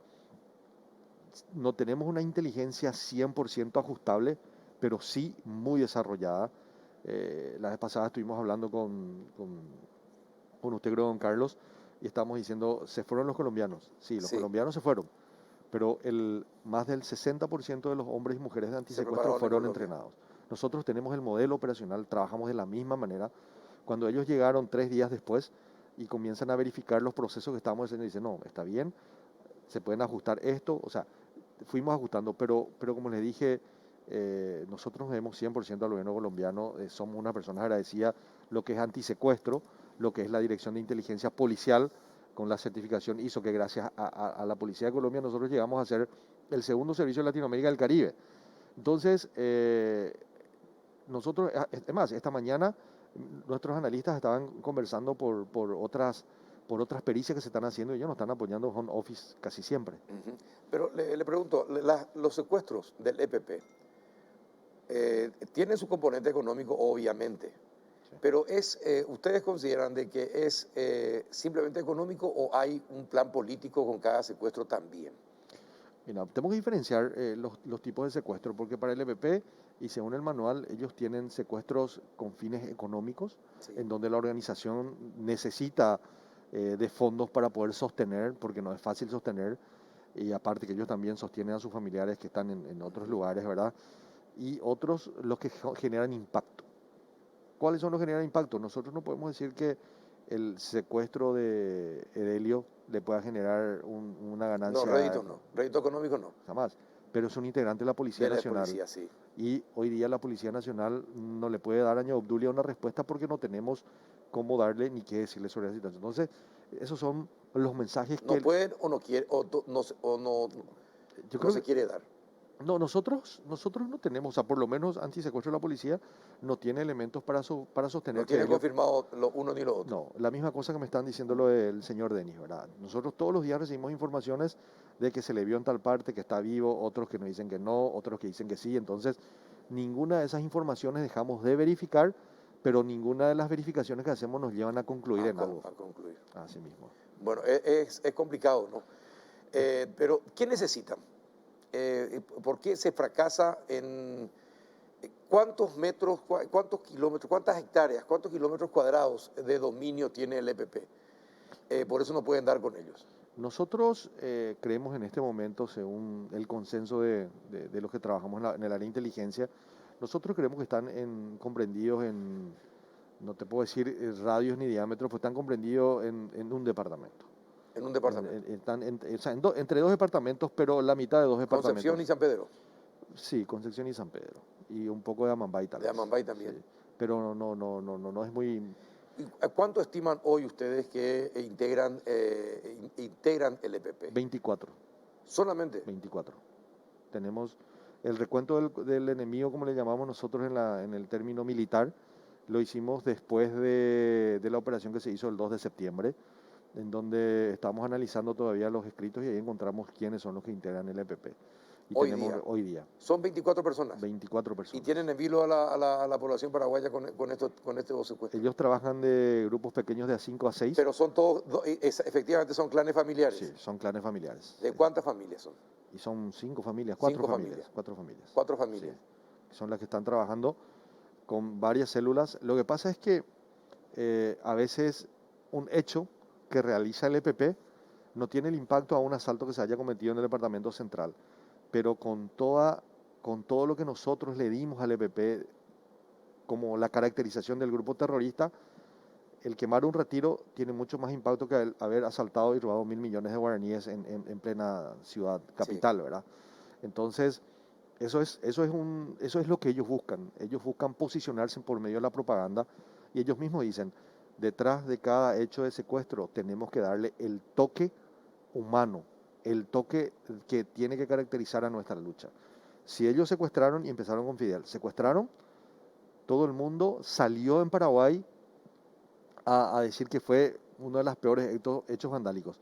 no tenemos una inteligencia 100% ajustable, pero sí muy desarrollada. La vez pasada estuvimos hablando con usted, creo, don Carlos, y estamos diciendo, se fueron los colombianos. Sí, los Sí, colombianos se fueron, pero más del 60% de los hombres y mujeres de se antisecuestro prepararon en fueron Colombia. entrenados. Nosotros tenemos el modelo operacional, trabajamos de la misma manera. Cuando ellos llegaron 3 días después y comienzan a verificar los procesos que estábamos haciendo, dicen, no, está bien, se pueden ajustar esto, o sea, fuimos ajustando, pero como les dije, nosotros nos debemos 100% al gobierno colombiano, somos una persona agradecida, lo que es antisecuestro, lo que es la Dirección de Inteligencia Policial, con la certificación hizo que gracias a la Policía de Colombia nosotros llegamos a ser el segundo servicio de Latinoamérica del Caribe. Entonces, nosotros, es más, esta mañana nuestros analistas estaban conversando por otras pericias que se están haciendo y ellos nos están apoyando home office casi siempre. Ujú. Pero le pregunto, los secuestros del EPP tienen su componente económico, obviamente, pero ¿ustedes consideran de que es simplemente económico o hay un plan político con cada secuestro también? Mira, tenemos que diferenciar los tipos de secuestro, porque para el EPP, y según el manual, ellos tienen secuestros con fines económicos, Sí. en donde la organización necesita de fondos para poder sostener, porque no es fácil sostener, y aparte que ellos también sostienen a sus familiares que están en otros lugares, ¿verdad? Y otros los que generan impacto. ¿Cuáles son los que generan impacto? Nosotros no podemos decir que el secuestro de Edelio le pueda generar una No, ganancia, réditos no, rédito económico no, jamás, pero es un integrante de la Policía de la Nacional. policía, sí. Y hoy día la Policía Nacional no le puede dar a Ña Obdulia una respuesta porque no tenemos cómo darle ni qué decirle sobre la situación. Entonces, esos son los mensajes No que pueden o no quieren, o yo no creo se que quiere dar. no, nosotros no tenemos, o sea, por lo menos antisecuestro de la policía no tiene elementos para No sostener que tiene Helio. confirmado lo uno ni lo otro. No, la misma cosa que me están diciendo lo del señor Denis, ¿verdad? Nosotros todos los días recibimos informaciones de que se le vio en tal parte, que está vivo, otros que nos dicen que no, otros que dicen que sí. Entonces, ninguna de esas informaciones dejamos de verificar, pero ninguna de las verificaciones que hacemos nos llevan a concluir en algo. A concluir. Así mismo. Bueno, es complicado, ¿no? Pero, ¿qué necesitan? ¿Por qué se fracasa en cuántos metros, cuántos kilómetros, cuántas hectáreas, cuántos kilómetros cuadrados de dominio tiene el EPP? Por eso no pueden dar con ellos. Nosotros creemos en este momento, según el consenso de los que trabajamos en el área de inteligencia, nosotros creemos que están comprendidos en, no te puedo decir radios ni diámetros, pues están comprendidos en un departamento. En un departamento. Están o sea, entre dos departamentos, pero la mitad de dos departamentos. Concepción y San Pedro. Sí, Concepción y San Pedro. Y un poco de Amambay tal De vez. Amambay también. Sí. Pero no es muy... ¿Y cuánto estiman hoy ustedes que integran el EPP? 24. Solamente. 24. Tenemos el recuento del enemigo, como le llamamos nosotros en el término militar, lo hicimos después de la operación que se hizo el 2 de septiembre, en donde estamos analizando todavía los escritos y ahí encontramos quiénes son los que integran el EPP. Y hoy día. Son 24 personas. 24 personas. ¿Y tienen en vilo a la población paraguaya con estos secuestros? Ellos trabajan de grupos pequeños de a 5 a 6. Pero son todos, efectivamente son clanes familiares. Sí, son clanes familiares. ¿De cuántas familias son? Y son 5 familias, 4 familias. 4 familias. 4 familias. Sí, son las que están trabajando con varias células. Lo que pasa es que a veces un hecho que realiza el EPP no tiene el impacto a un asalto que se haya cometido en el departamento central, pero con todo lo que nosotros le dimos al EPP como la caracterización del grupo terrorista, el quemar un retiro tiene mucho más impacto que el haber asaltado y robado 1.000 millones de guaraníes en plena ciudad capital, sí. ¿Verdad? Entonces, eso es lo que ellos buscan. Ellos buscan posicionarse por medio de la propaganda y ellos mismos dicen, detrás de cada hecho de secuestro tenemos que darle el toque humano, el toque que tiene que caracterizar a nuestra lucha. Si ellos secuestraron y empezaron con Fidel, secuestraron, todo el mundo salió en Paraguay a decir que fue uno de los peores hechos vandálicos.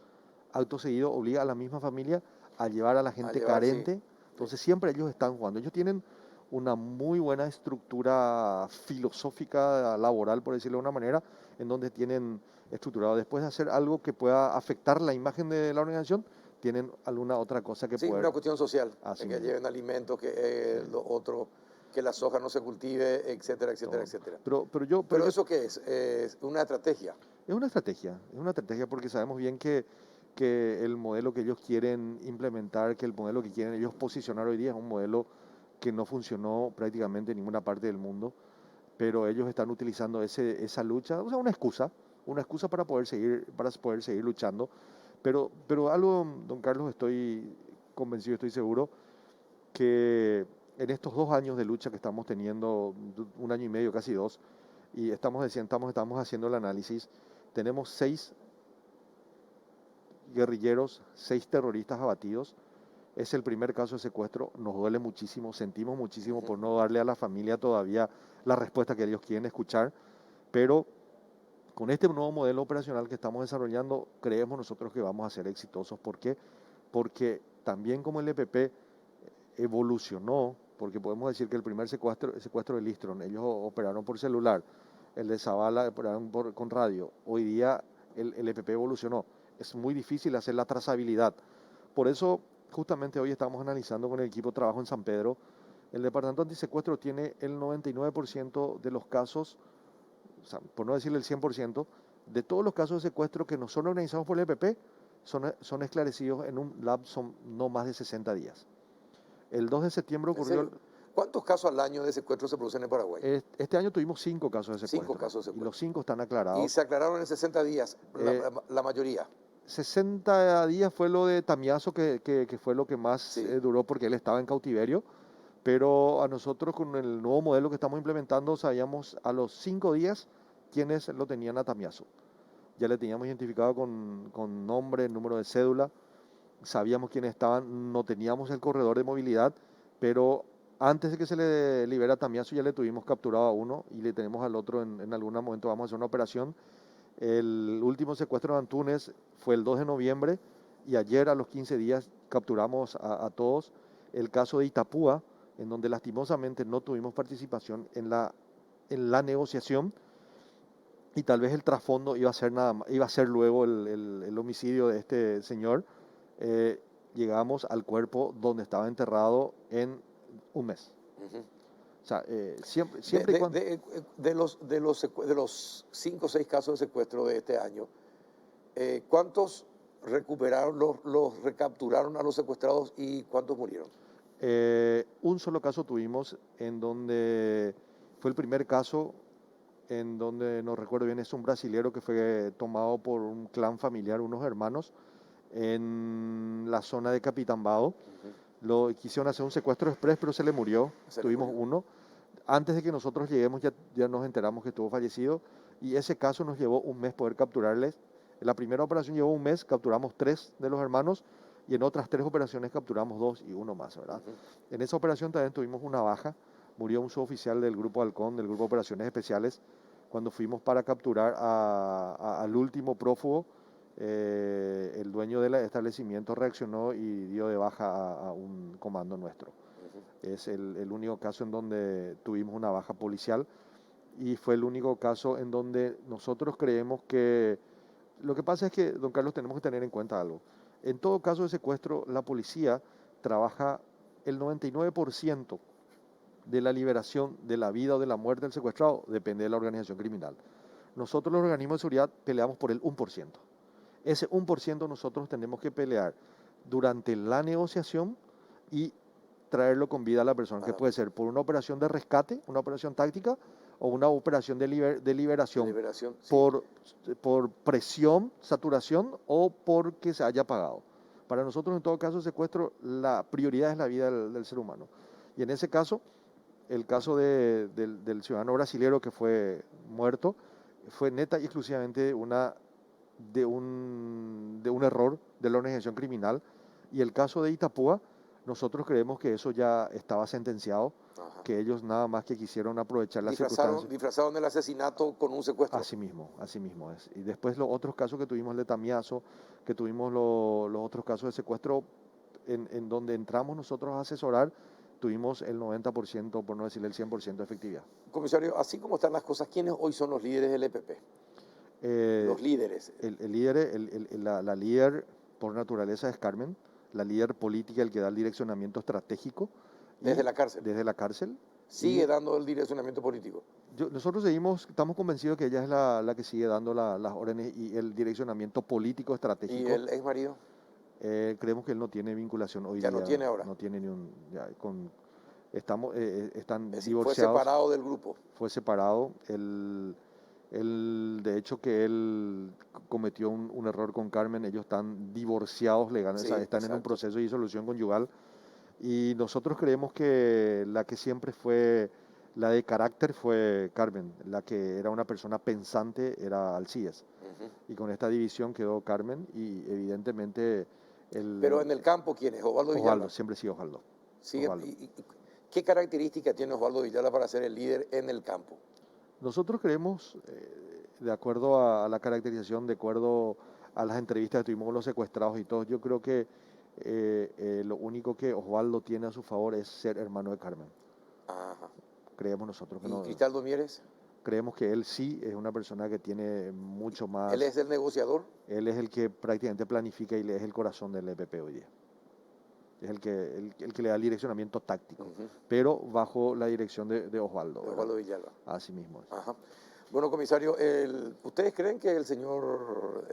Acto seguido obliga a la misma familia a llevar a la gente carente. Sí. Entonces siempre ellos están jugando. Ellos tienen una muy buena estructura filosófica, laboral, por decirlo de una manera, en donde tienen estructurado. Después de hacer algo que pueda afectar la imagen de la organización, tienen alguna otra cosa que sí, pueda... una cuestión social, que lleven alimentos, que lo otro, que la soja no se cultive, etcétera, etcétera, etcétera. Pero ¿eso qué es? ¿Es una estrategia? Es una estrategia porque sabemos bien que el modelo que ellos quieren implementar, que el modelo que quieren ellos posicionar hoy día es un modelo que no funcionó prácticamente en ninguna parte del mundo, pero ellos están utilizando esa lucha, o sea, una excusa para poder seguir luchando. Pero algo, don Carlos, estoy convencido, estoy seguro, que en estos 2 años de lucha que estamos teniendo, 1 año y medio, casi 2, y estamos haciendo el análisis, tenemos 6 guerrilleros, 6 terroristas abatidos. Es el primer caso de secuestro, nos duele muchísimo, sentimos muchísimo por no darle a la familia todavía la respuesta que ellos quieren escuchar, pero con este nuevo modelo operacional que estamos desarrollando, creemos nosotros que vamos a ser exitosos. ¿Por qué? Porque también como el EPP evolucionó, porque podemos decir que el primer secuestro de Listron, ellos operaron por celular, el de Zavala operaron con radio. Hoy día el EPP evolucionó. Es muy difícil hacer la trazabilidad. Por eso, justamente hoy estamos analizando con el equipo de trabajo en San Pedro. El departamento antisecuestro tiene el 99% de los casos, o sea, por no decirle el 100%, de todos los casos de secuestro que no son organizados por el EPP, son esclarecidos en un lapso no más de 60 días. El 2 de septiembre ocurrió... ¿Cuántos casos al año de secuestro se producen en Paraguay? Este año tuvimos 5 casos de secuestro. 5 casos de secuestro. Y los 5 están aclarados. ¿Y se aclararon en 60 días la mayoría? 60 días fue lo de Tamiazo, que fue lo que más duró porque él estaba en cautiverio. Pero a nosotros con el nuevo modelo que estamos implementando sabíamos a los 5 días quiénes lo tenían a Tamiazo. Ya le teníamos identificado con nombre, número de cédula, sabíamos quiénes estaban, no teníamos el corredor de movilidad, pero antes de que se le libera a Tamiazo ya le tuvimos capturado a uno y le tenemos al otro en algún momento vamos a hacer una operación. El último secuestro de Antunes fue el 2 de noviembre y ayer a los 15 días capturamos a todos. El caso de Itapúa, en donde lastimosamente no tuvimos participación en la negociación, y tal vez el trasfondo iba a ser iba a ser luego el homicidio de este señor. eh, Llegamos al cuerpo donde estaba enterrado en un mes. Ujú. O sea, siempre y cuando... De los 5 o 6 casos de secuestro de este año, ¿cuántos recuperaron, los recapturaron a los secuestrados y cuántos murieron? Un solo caso tuvimos en donde fue el primer caso en donde, no recuerdo bien, es un brasilero que fue tomado por un clan familiar, unos hermanos, en la zona de Capitambao. Ujú. Lo quisieron hacer un secuestro express, pero se le murió. Se le Tuvimos murió. uno. Antes de que nosotros lleguemos ya nos enteramos que estuvo fallecido y ese caso nos llevó un mes poder capturarles. En la primera operación llevó un mes, capturamos 3 de los hermanos y en otras 3 operaciones capturamos 2 y uno más, ¿verdad? Ujú. En esa operación también tuvimos una baja, murió un suboficial del Grupo Halcón, del Grupo de Operaciones Especiales, cuando fuimos para capturar al último prófugo. El dueño del establecimiento reaccionó y dio de baja a un comando nuestro. Ujú. Es el único caso en donde tuvimos una baja policial y fue el único caso en donde nosotros creemos que... Lo que pasa es que, don Carlos, tenemos que tener en cuenta algo. En todo caso de secuestro, la policía trabaja el 99% de la liberación de la vida o de la muerte del secuestrado, depende de la organización criminal. Nosotros los organismos de seguridad peleamos por el 1%. Ese 1% nosotros tenemos que pelear durante la negociación y traerlo con vida a la persona, que puede ser por una operación de rescate, una operación táctica, o una operación de liberación, Liberación, sí. por presión, saturación o porque se haya pagado. Para nosotros, en todo caso, el secuestro, la prioridad es la vida del ser humano. Y en ese caso, el caso del ciudadano brasilero que fue muerto, fue neta y exclusivamente de un error de la organización criminal. Y el caso de Itapúa, nosotros creemos que eso ya estaba sentenciado, Ajá. que ellos nada más que quisieron aprovechar las circunstancias. Disfrazaron el asesinato con un secuestro. Así mismo es. Y después los otros casos que tuvimos, el de Tamiazo, que tuvimos los otros casos de secuestro, en donde entramos nosotros a asesorar, tuvimos el 90%, por no decir el 100% de efectividad. Comisario, así como están las cosas, ¿quiénes hoy son los líderes del EPP? Los líderes. El líder, la líder por naturaleza es Carmen, la líder política, el que da el direccionamiento estratégico. Desde la cárcel. Desde la cárcel. Sigue dando el direccionamiento político. Nosotros estamos convencidos que ella es la que sigue dando las órdenes y el direccionamiento político estratégico. ¿Y el ex marido? Creemos que él no tiene vinculación hoy ya día. No tiene ahora. No tiene ni un... están Es decir, divorciados. fue separado del grupo. Fue separado. De hecho, que él cometió un error con Carmen. Ellos están divorciados legalmente, Sí, están exacto. en un proceso de disolución conyugal. Y nosotros creemos que la que siempre fue la de carácter fue Carmen, la que era una persona pensante era Alcides. Ujú. Y con esta división quedó Carmen y evidentemente Pero en el campo, ¿quién es? Osvaldo Villalba. Osvaldo, siempre sí Osvaldo. Sigue, Osvaldo. ¿Qué características tiene Osvaldo Villalba para ser el líder en el campo? Nosotros creemos, de acuerdo a la caracterización, de acuerdo a las entrevistas que tuvimos con los secuestrados y todo, yo creo que lo único que Osvaldo tiene a su favor es ser hermano de Carmen. Ajá. Creemos nosotros que ¿Y no. Cristaldo Mieres? Creemos que él sí es una persona que tiene mucho más. ¿Él es el negociador? Él es el que prácticamente planifica y es el corazón del EPP hoy día. Es el que le da el direccionamiento táctico, pero bajo la dirección de Osvaldo. De Osvaldo Villalba. Así mismo es. Ajá. Bueno, comisario, ¿ustedes creen que el señor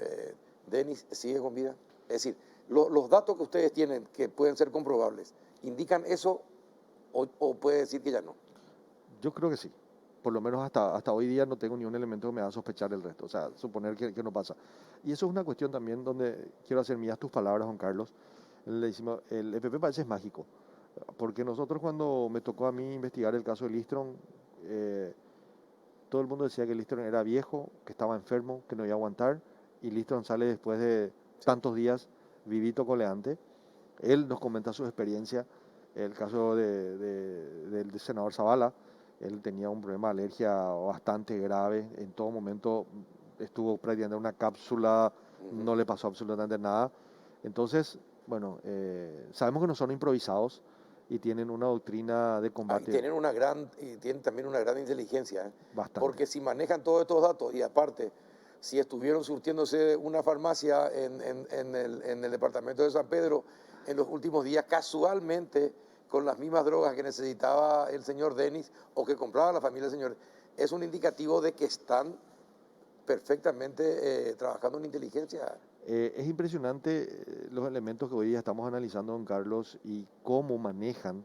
Denis sigue con vida? Es decir, los datos que ustedes tienen, que pueden ser comprobables, ¿indican eso o puede decir que ya no? Yo creo que sí. Por lo menos hasta hoy día no tengo ni un elemento que me haga sospechar el resto. O sea, suponer que no pasa. Y eso es una cuestión también donde quiero hacer mías tus palabras, Juan Carlos. Le decimos, el EPP parece es mágico. Porque nosotros cuando me tocó a mí investigar el caso de Listron, todo el mundo decía que Listron era viejo, que estaba enfermo, que no iba a aguantar. Y Listron sale después de tantos días vivito coleante. Él nos comenta su experiencia. El caso del senador Zavala. Él tenía un problema de alergia bastante grave. En todo momento estuvo prácticamente en una cápsula, no le pasó absolutamente nada. Entonces, bueno, sabemos que no son improvisados y tienen una doctrina de Y combate tienen también una gran inteligencia, ¿eh? bastante. Porque si manejan todos estos datos y aparte, si estuvieron surtiéndose una farmacia en el departamento de San Pedro en los últimos días, casualmente con las mismas drogas que necesitaba el señor Denis o que compraba la familia del señor, es un indicativo de que están perfectamente trabajando en inteligencia. Es impresionante los elementos que hoy día estamos analizando, don Carlos, y cómo manejan,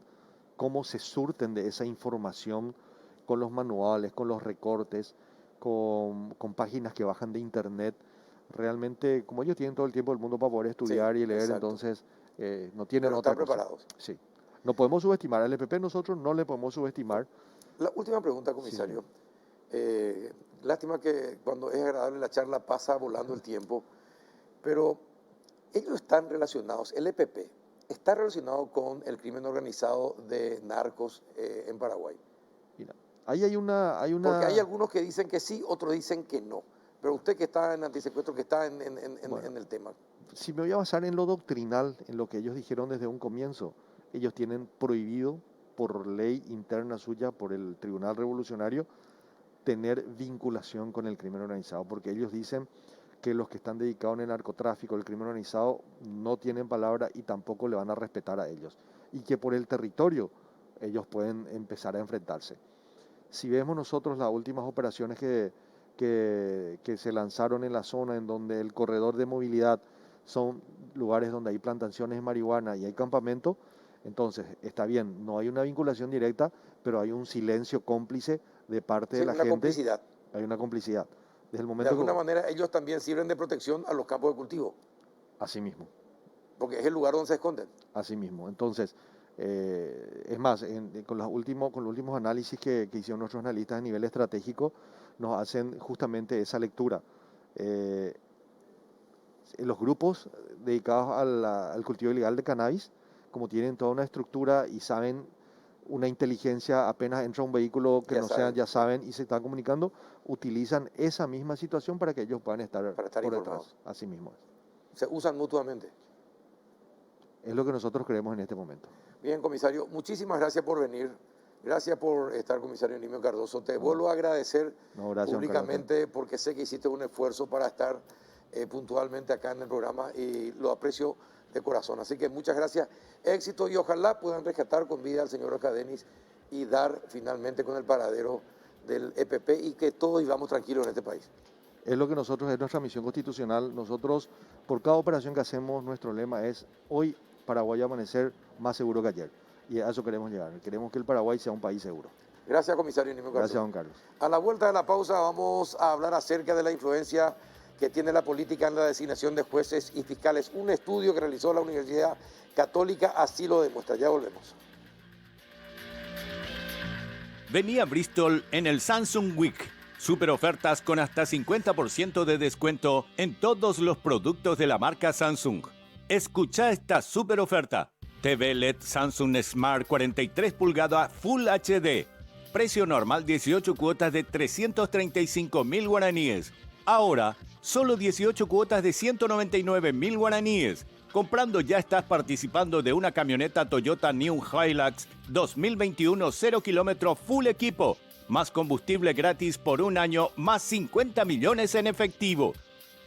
cómo se surten de esa información con los manuales, con los recortes, con páginas que bajan de internet. Realmente, como ellos tienen todo el tiempo del mundo para poder estudiar Sí, y leer, exacto. entonces no tienen Pero otra están cosa. preparados. Sí. No podemos subestimar al EPP, nosotros no le podemos subestimar. La última pregunta, comisario. Lástima que cuando es agradable la charla pasa volando el tiempo, pero ellos están relacionados, el EPP está relacionado con el crimen organizado de narcos en Paraguay. Mira, ahí hay una... Porque hay algunos que dicen que sí, otros dicen que no. Pero usted que está en antisecuestro, que está Bueno. en el tema. Si me voy a basar en lo doctrinal, en lo que ellos dijeron desde un comienzo, ellos tienen prohibido por ley interna suya, por el Tribunal Revolucionario, tener vinculación con el crimen organizado, porque ellos dicen que los que están dedicados en el narcotráfico, el crimen organizado, no tienen palabra y tampoco le van a respetar a ellos, y que por el territorio ellos pueden empezar a enfrentarse. Si vemos nosotros las últimas operaciones que se lanzaron en la zona en donde el corredor de movilidad son lugares donde hay plantaciones de marihuana y hay campamento, entonces está bien, no hay una vinculación directa, pero hay un silencio cómplice de parte Sí, de la una gente. complicidad. Hay una complicidad. Desde el De momento alguna manera ellos también sirven de protección a los campos de cultivo, Así mismo, porque es el lugar donde se esconden. así mismo. Entonces, es más, con los últimos análisis que hicieron nuestros analistas a nivel estratégico, nos hacen justamente esa lectura. Los grupos dedicados al cultivo ilegal de cannabis, como tienen toda una estructura y saben una inteligencia, apenas entra un vehículo que ya saben y se están comunicando, utilizan esa misma situación para que ellos puedan estar por informados. detrás. Así mismo es. Se usan mutuamente. Es lo que nosotros creemos en este momento. Bien, comisario, muchísimas gracias por venir. Gracias por estar, comisario Nimio Cardoso. Te vuelvo a agradecer Gracias, públicamente porque sé que hiciste un esfuerzo para estar puntualmente acá en el programa y lo aprecio de corazón. Así que muchas gracias, éxito y ojalá puedan rescatar con vida al señor Oscar Denis y dar finalmente con el paradero del EPP y que todos vivamos tranquilos en este país. Es lo que nosotros, es nuestra misión constitucional. Nosotros, por cada operación que hacemos, nuestro lema es: hoy Paraguay va a amanecer más seguro que ayer. Y a eso queremos llegar. Queremos que el Paraguay sea un país seguro. Gracias, comisario Nimio Cardoso. Gracias, don Carlos. A la vuelta de la pausa vamos a hablar acerca de la influencia que tiene la política en la designación de jueces y fiscales. Un estudio que realizó la Universidad Católica así lo demuestra. Ya volvemos. Vení a Bristol en el Samsung Week. Super ofertas con hasta 50% de descuento en todos los productos de la marca Samsung. Escucha esta super oferta. TV LED Samsung Smart 43 pulgadas Full HD. Precio normal 18 cuotas de 335.000 guaraníes. Ahora, solo 18 cuotas de 199.000 guaraníes. Comprando ya estás participando de una camioneta Toyota New Hilux 2021 0 kilómetros full equipo. Más combustible gratis por un año, más 50 millones en efectivo.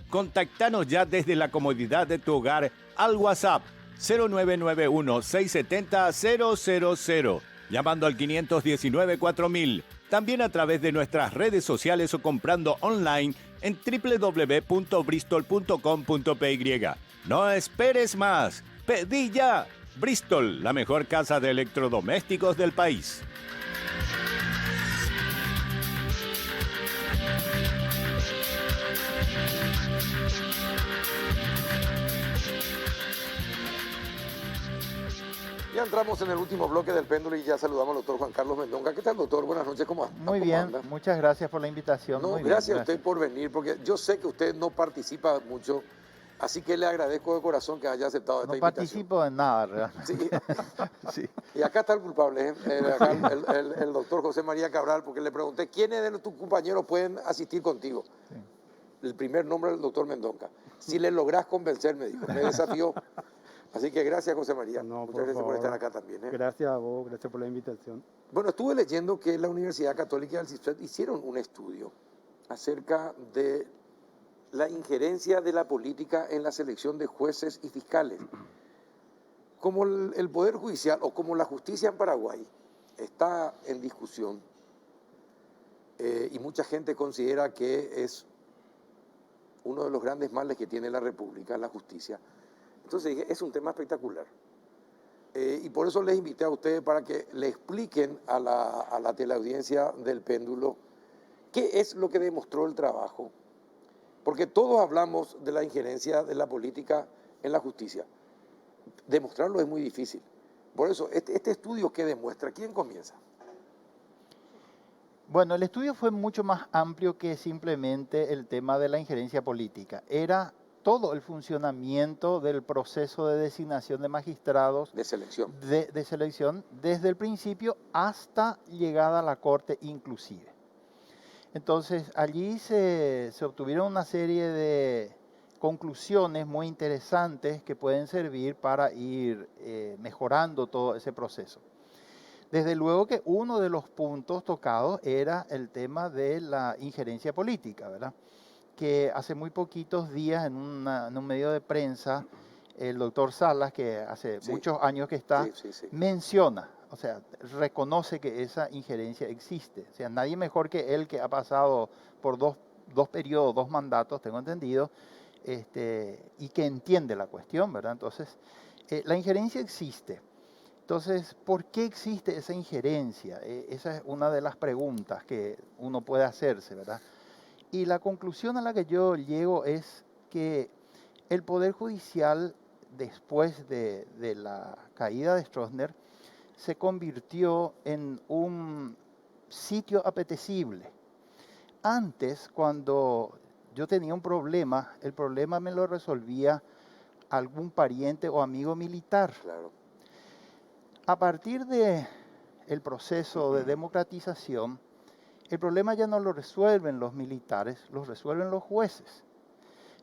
Contactanos ya desde la comodidad de tu hogar al WhatsApp 0991-670-000, llamando al 519-4000. También a través de nuestras redes sociales o comprando online en www.bristol.com.py. No esperes más. Pedí ya. Bristol, la mejor casa de electrodomésticos del país. Ya entramos en el último bloque del péndulo y ya saludamos al doctor Juan Carlos Mendonca. ¿Qué tal, doctor? Buenas noches, ¿cómo Muy bien, muchas gracias por la invitación. No, Muy bien, gracias a usted por venir, porque yo sé que usted no participa mucho, así que le agradezco de corazón que haya aceptado esta No invitación. participo en nada, realmente. Sí. Sí. Y acá está el culpable, acá el doctor José María Cabral, porque le pregunté, ¿quiénes de tus compañeros pueden asistir contigo? Sí. El primer nombre del doctor Mendonca. Si le lográs convencer, me dijo, me desafió. Así que gracias, José María. No, Muchas por gracias por favor. estar acá también. Gracias a vos, gracias por la invitación. Bueno, estuve leyendo que la Universidad Católica del CISPET hicieron un estudio acerca de la injerencia de la política en la selección de jueces y fiscales. Como el Poder Judicial o como la justicia en Paraguay está en discusión y mucha gente considera que es uno de los grandes males que tiene la República, la justicia. Entonces dije, es un tema espectacular. Y por eso les invité a ustedes para que le expliquen a la teleaudiencia del Péndulo qué es lo que demostró el trabajo. Porque todos hablamos de la injerencia de la política en la justicia. Demostrarlo es muy difícil. Por eso, este estudio, ¿qué demuestra? ¿Quién comienza? Bueno, el estudio fue mucho más amplio que simplemente el tema de la injerencia política. Era todo el funcionamiento del proceso de designación de magistrados. De selección. De selección, desde el principio hasta llegada a la Corte inclusive. Entonces, allí se obtuvieron una serie de conclusiones muy interesantes que pueden servir para ir mejorando todo ese proceso. Desde luego que uno de los puntos tocados era el tema de la injerencia política, ¿verdad? Que hace muy poquitos días en un medio de prensa, el doctor Salas, que hace muchos años que está, menciona, o sea, reconoce que esa injerencia existe. O sea, nadie mejor que él, que ha pasado por dos periodos, 2 mandatos, tengo entendido, y que entiende la cuestión, ¿verdad? Entonces, la injerencia existe. Entonces, ¿por qué existe esa injerencia? Esa es una de las preguntas que uno puede hacerse, ¿verdad? Y la conclusión a la que yo llego es que el Poder Judicial, después de la caída de Stroessner, se convirtió en un sitio apetecible. Antes, cuando yo tenía un problema, el problema me lo resolvía algún pariente o amigo militar. Claro. A partir del proceso de democratización, el problema ya no lo resuelven los militares, lo resuelven los jueces.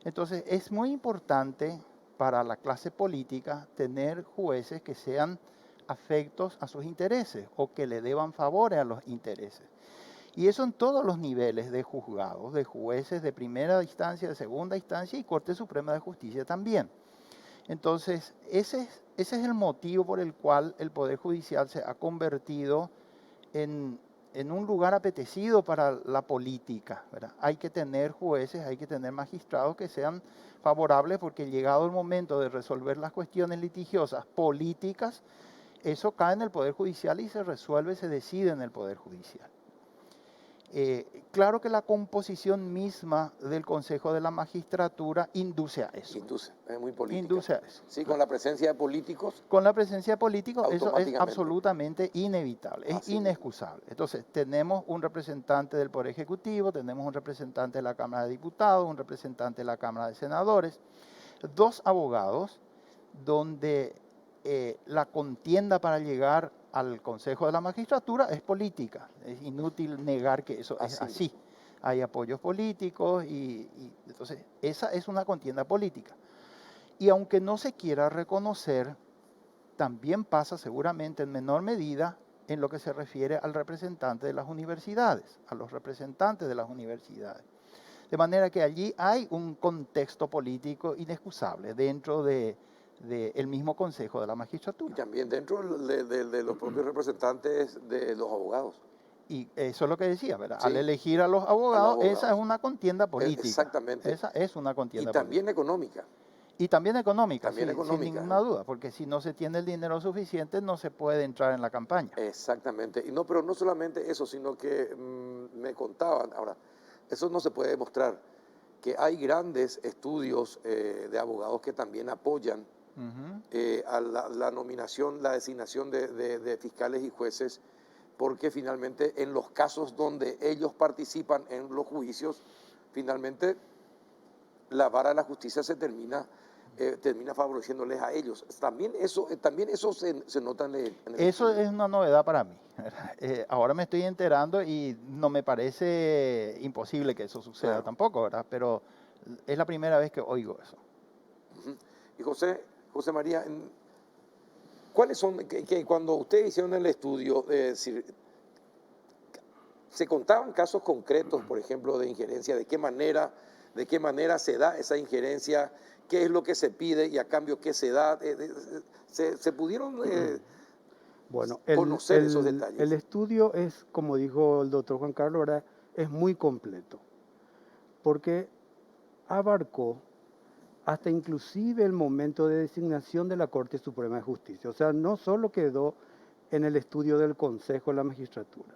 Entonces, es muy importante para la clase política tener jueces que sean afectos a sus intereses o que le deban favores a los intereses. Y eso en todos los niveles de juzgados, de jueces de primera instancia, de segunda instancia y Corte Suprema de Justicia también. Entonces, ese es el motivo por el cual el Poder Judicial se ha convertido en un lugar apetecido para la política, ¿verdad? Hay que tener jueces, hay que tener magistrados que sean favorables, porque llegado el momento de resolver las cuestiones litigiosas políticas, eso cae en el Poder Judicial y se resuelve, se decide en el Poder Judicial. Claro que la composición misma del Consejo de la Magistratura induce a eso. Induce, es muy política. Induce a eso. Sí, con la presencia de políticos. Con la presencia de políticos eso es automáticamente. absolutamente inevitable, es inexcusable. Entonces, tenemos un representante del Poder Ejecutivo, tenemos un representante de la Cámara de Diputados, un representante de la Cámara de Senadores, 2 abogados donde la contienda para llegar al Consejo de la Magistratura es política. Es inútil negar que eso es así. Hay apoyos políticos y entonces esa es una contienda política. Y aunque no se quiera reconocer, también pasa seguramente en menor medida en lo que se refiere al representante de las universidades, a los representantes de las universidades. De manera que allí hay un contexto político inexcusable dentro del mismo Consejo de la Magistratura. Y también dentro de los propios representantes de los abogados. Y eso es lo que decía, ¿verdad? Sí. Al elegir a los abogados, esa es una contienda política. Exactamente. Esa es una contienda política. Y también económica. Y también económica, también sí, económica, sin ninguna duda, porque si no se tiene el dinero suficiente, no se puede entrar en la campaña. Exactamente. Y no, pero no solamente eso, sino que me contaban, ahora, eso no se puede demostrar, que hay grandes estudios de abogados que también apoyan a la nominación, la designación de fiscales y jueces, porque finalmente en los casos donde ellos participan en los juicios, finalmente la vara de la justicia se termina favoreciéndoles a ellos. También eso se nota en el Eso estudio. es una novedad para mí. Ahora me estoy enterando y no me parece imposible que eso suceda Claro. tampoco, ¿verdad? Pero es la primera vez que oigo eso. Y José José María, ¿cuáles son, que cuando ustedes hicieron el estudio, se contaban casos concretos, por ejemplo, de injerencia? ¿De qué manera se da esa injerencia? ¿Qué es lo que se pide y a cambio qué se da? ¿Se pudieron Bueno, conocer esos detalles? el estudio es, como dijo el doctor Juan Carlos, ¿verdad? Es muy completo, porque abarcó hasta inclusive el momento de designación de la Corte Suprema de Justicia. O sea, no solo quedó en el estudio del Consejo de la Magistratura.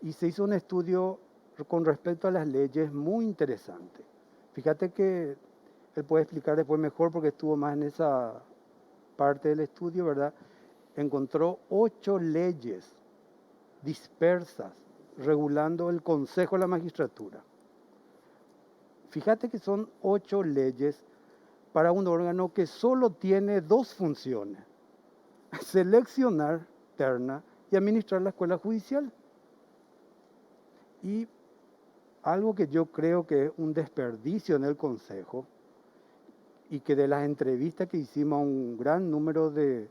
Y se hizo un estudio con respecto a las leyes muy interesante. Fíjate que él puede explicar después mejor porque estuvo más en esa parte del estudio, ¿verdad? Encontró 8 leyes dispersas regulando el Consejo de la Magistratura. Fíjate que son 8 leyes para un órgano que solo tiene 2 funciones: seleccionar terna y administrar la escuela judicial. Y algo que yo creo que es un desperdicio en el Consejo, y que de las entrevistas que hicimos a un gran número de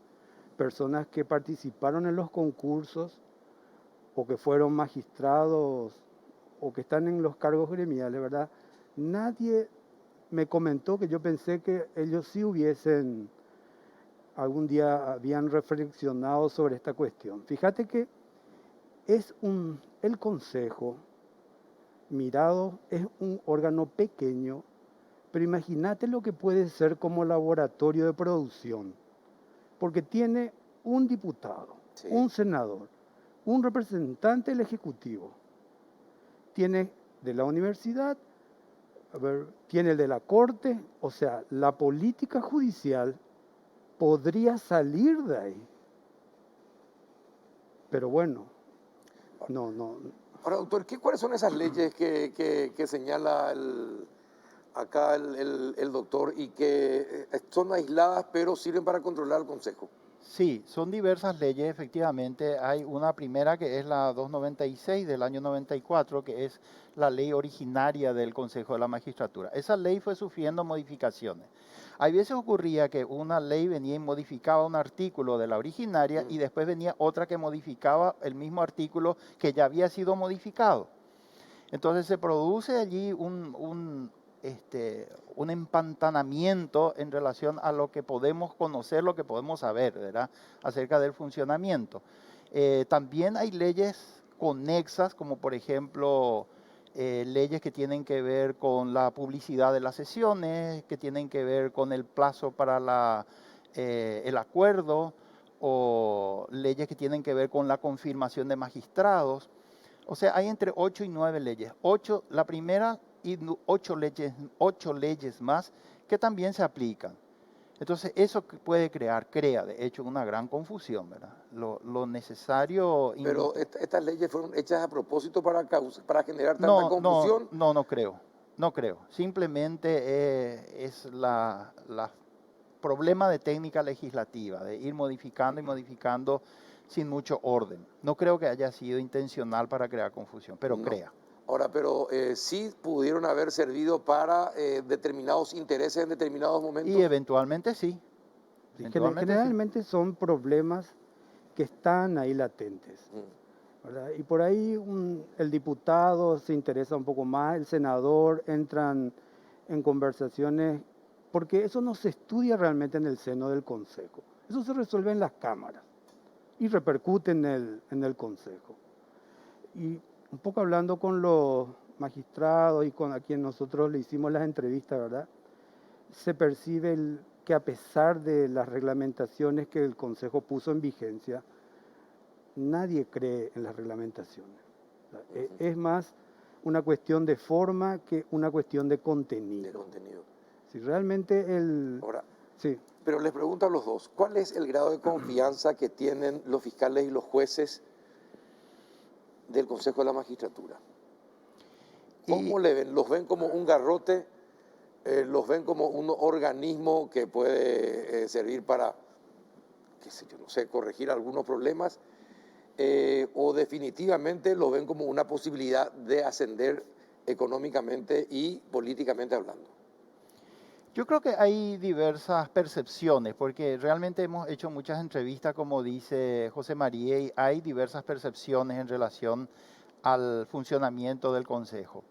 personas que participaron en los concursos o que fueron magistrados o que están en los cargos gremiales, ¿verdad? Nadie me comentó, que yo pensé que ellos sí hubiesen, algún día habían reflexionado sobre esta cuestión. Fíjate que el Consejo, mirado, es un órgano pequeño, pero imagínate lo que puede ser como laboratorio de producción, porque tiene un diputado, Sí. un senador, un representante del Ejecutivo, tiene de la universidad, tiene el de la Corte. O sea, la política judicial podría salir de ahí. Pero bueno, no. Ahora, doctor, ¿cuáles son esas leyes que señala acá el doctor y que son aisladas pero sirven para controlar al Consejo? Sí, son diversas leyes, efectivamente. Hay una primera que es la 296 del año 94, que es la ley originaria del Consejo de la Magistratura. Esa ley fue sufriendo modificaciones. Hay veces ocurría que una ley venía y modificaba un artículo de la originaria y después venía otra que modificaba el mismo artículo que ya había sido modificado. Entonces se produce allí un empantanamiento en relación a lo que podemos conocer, lo que podemos saber, ¿verdad?, acerca del funcionamiento. También hay leyes conexas, como por ejemplo leyes que tienen que ver con la publicidad de las sesiones, que tienen que ver con el plazo para el acuerdo, o leyes que tienen que ver con la confirmación de magistrados. O sea, hay entre 8 y 9 leyes. La primera y 8 leyes más que también se aplican. Entonces, eso puede crea de hecho una gran confusión, ¿verdad? Lo necesario... Pero estas leyes fueron hechas a propósito para generar tanta confusión. No creo. Simplemente es la problema de técnica legislativa, de ir modificando y modificando sin mucho orden. No creo que haya sido intencional para crear confusión, pero No. crea. Ahora, pero sí pudieron haber servido para determinados intereses en determinados momentos. Y eventualmente sí. Generalmente son problemas que están ahí latentes, ¿verdad? Y por ahí el diputado se interesa un poco más, el senador entran en conversaciones, porque eso no se estudia realmente en el seno del Consejo. Eso se resuelve en las cámaras y repercute en el Consejo. Y un poco hablando con los magistrados y con a quien nosotros le hicimos las entrevistas, ¿verdad?, se percibe que a pesar de las reglamentaciones que el Consejo puso en vigencia, nadie cree en las reglamentaciones. Es más una cuestión de forma que una cuestión de contenido. De contenido. Si realmente Ahora, sí. pero les pregunto a los dos, ¿cuál es el grado de confianza que tienen los fiscales y los jueces del Consejo de la Magistratura? ¿Cómo le ven? ¿Los ven como un garrote? ¿Los ven como un organismo que puede servir para, qué sé yo, no sé, corregir algunos problemas? ¿O definitivamente lo ven como una posibilidad de ascender económicamente y políticamente hablando? Yo creo que hay diversas percepciones, porque realmente hemos hecho muchas entrevistas, como dice José María, y hay diversas percepciones en relación al funcionamiento del Consejo.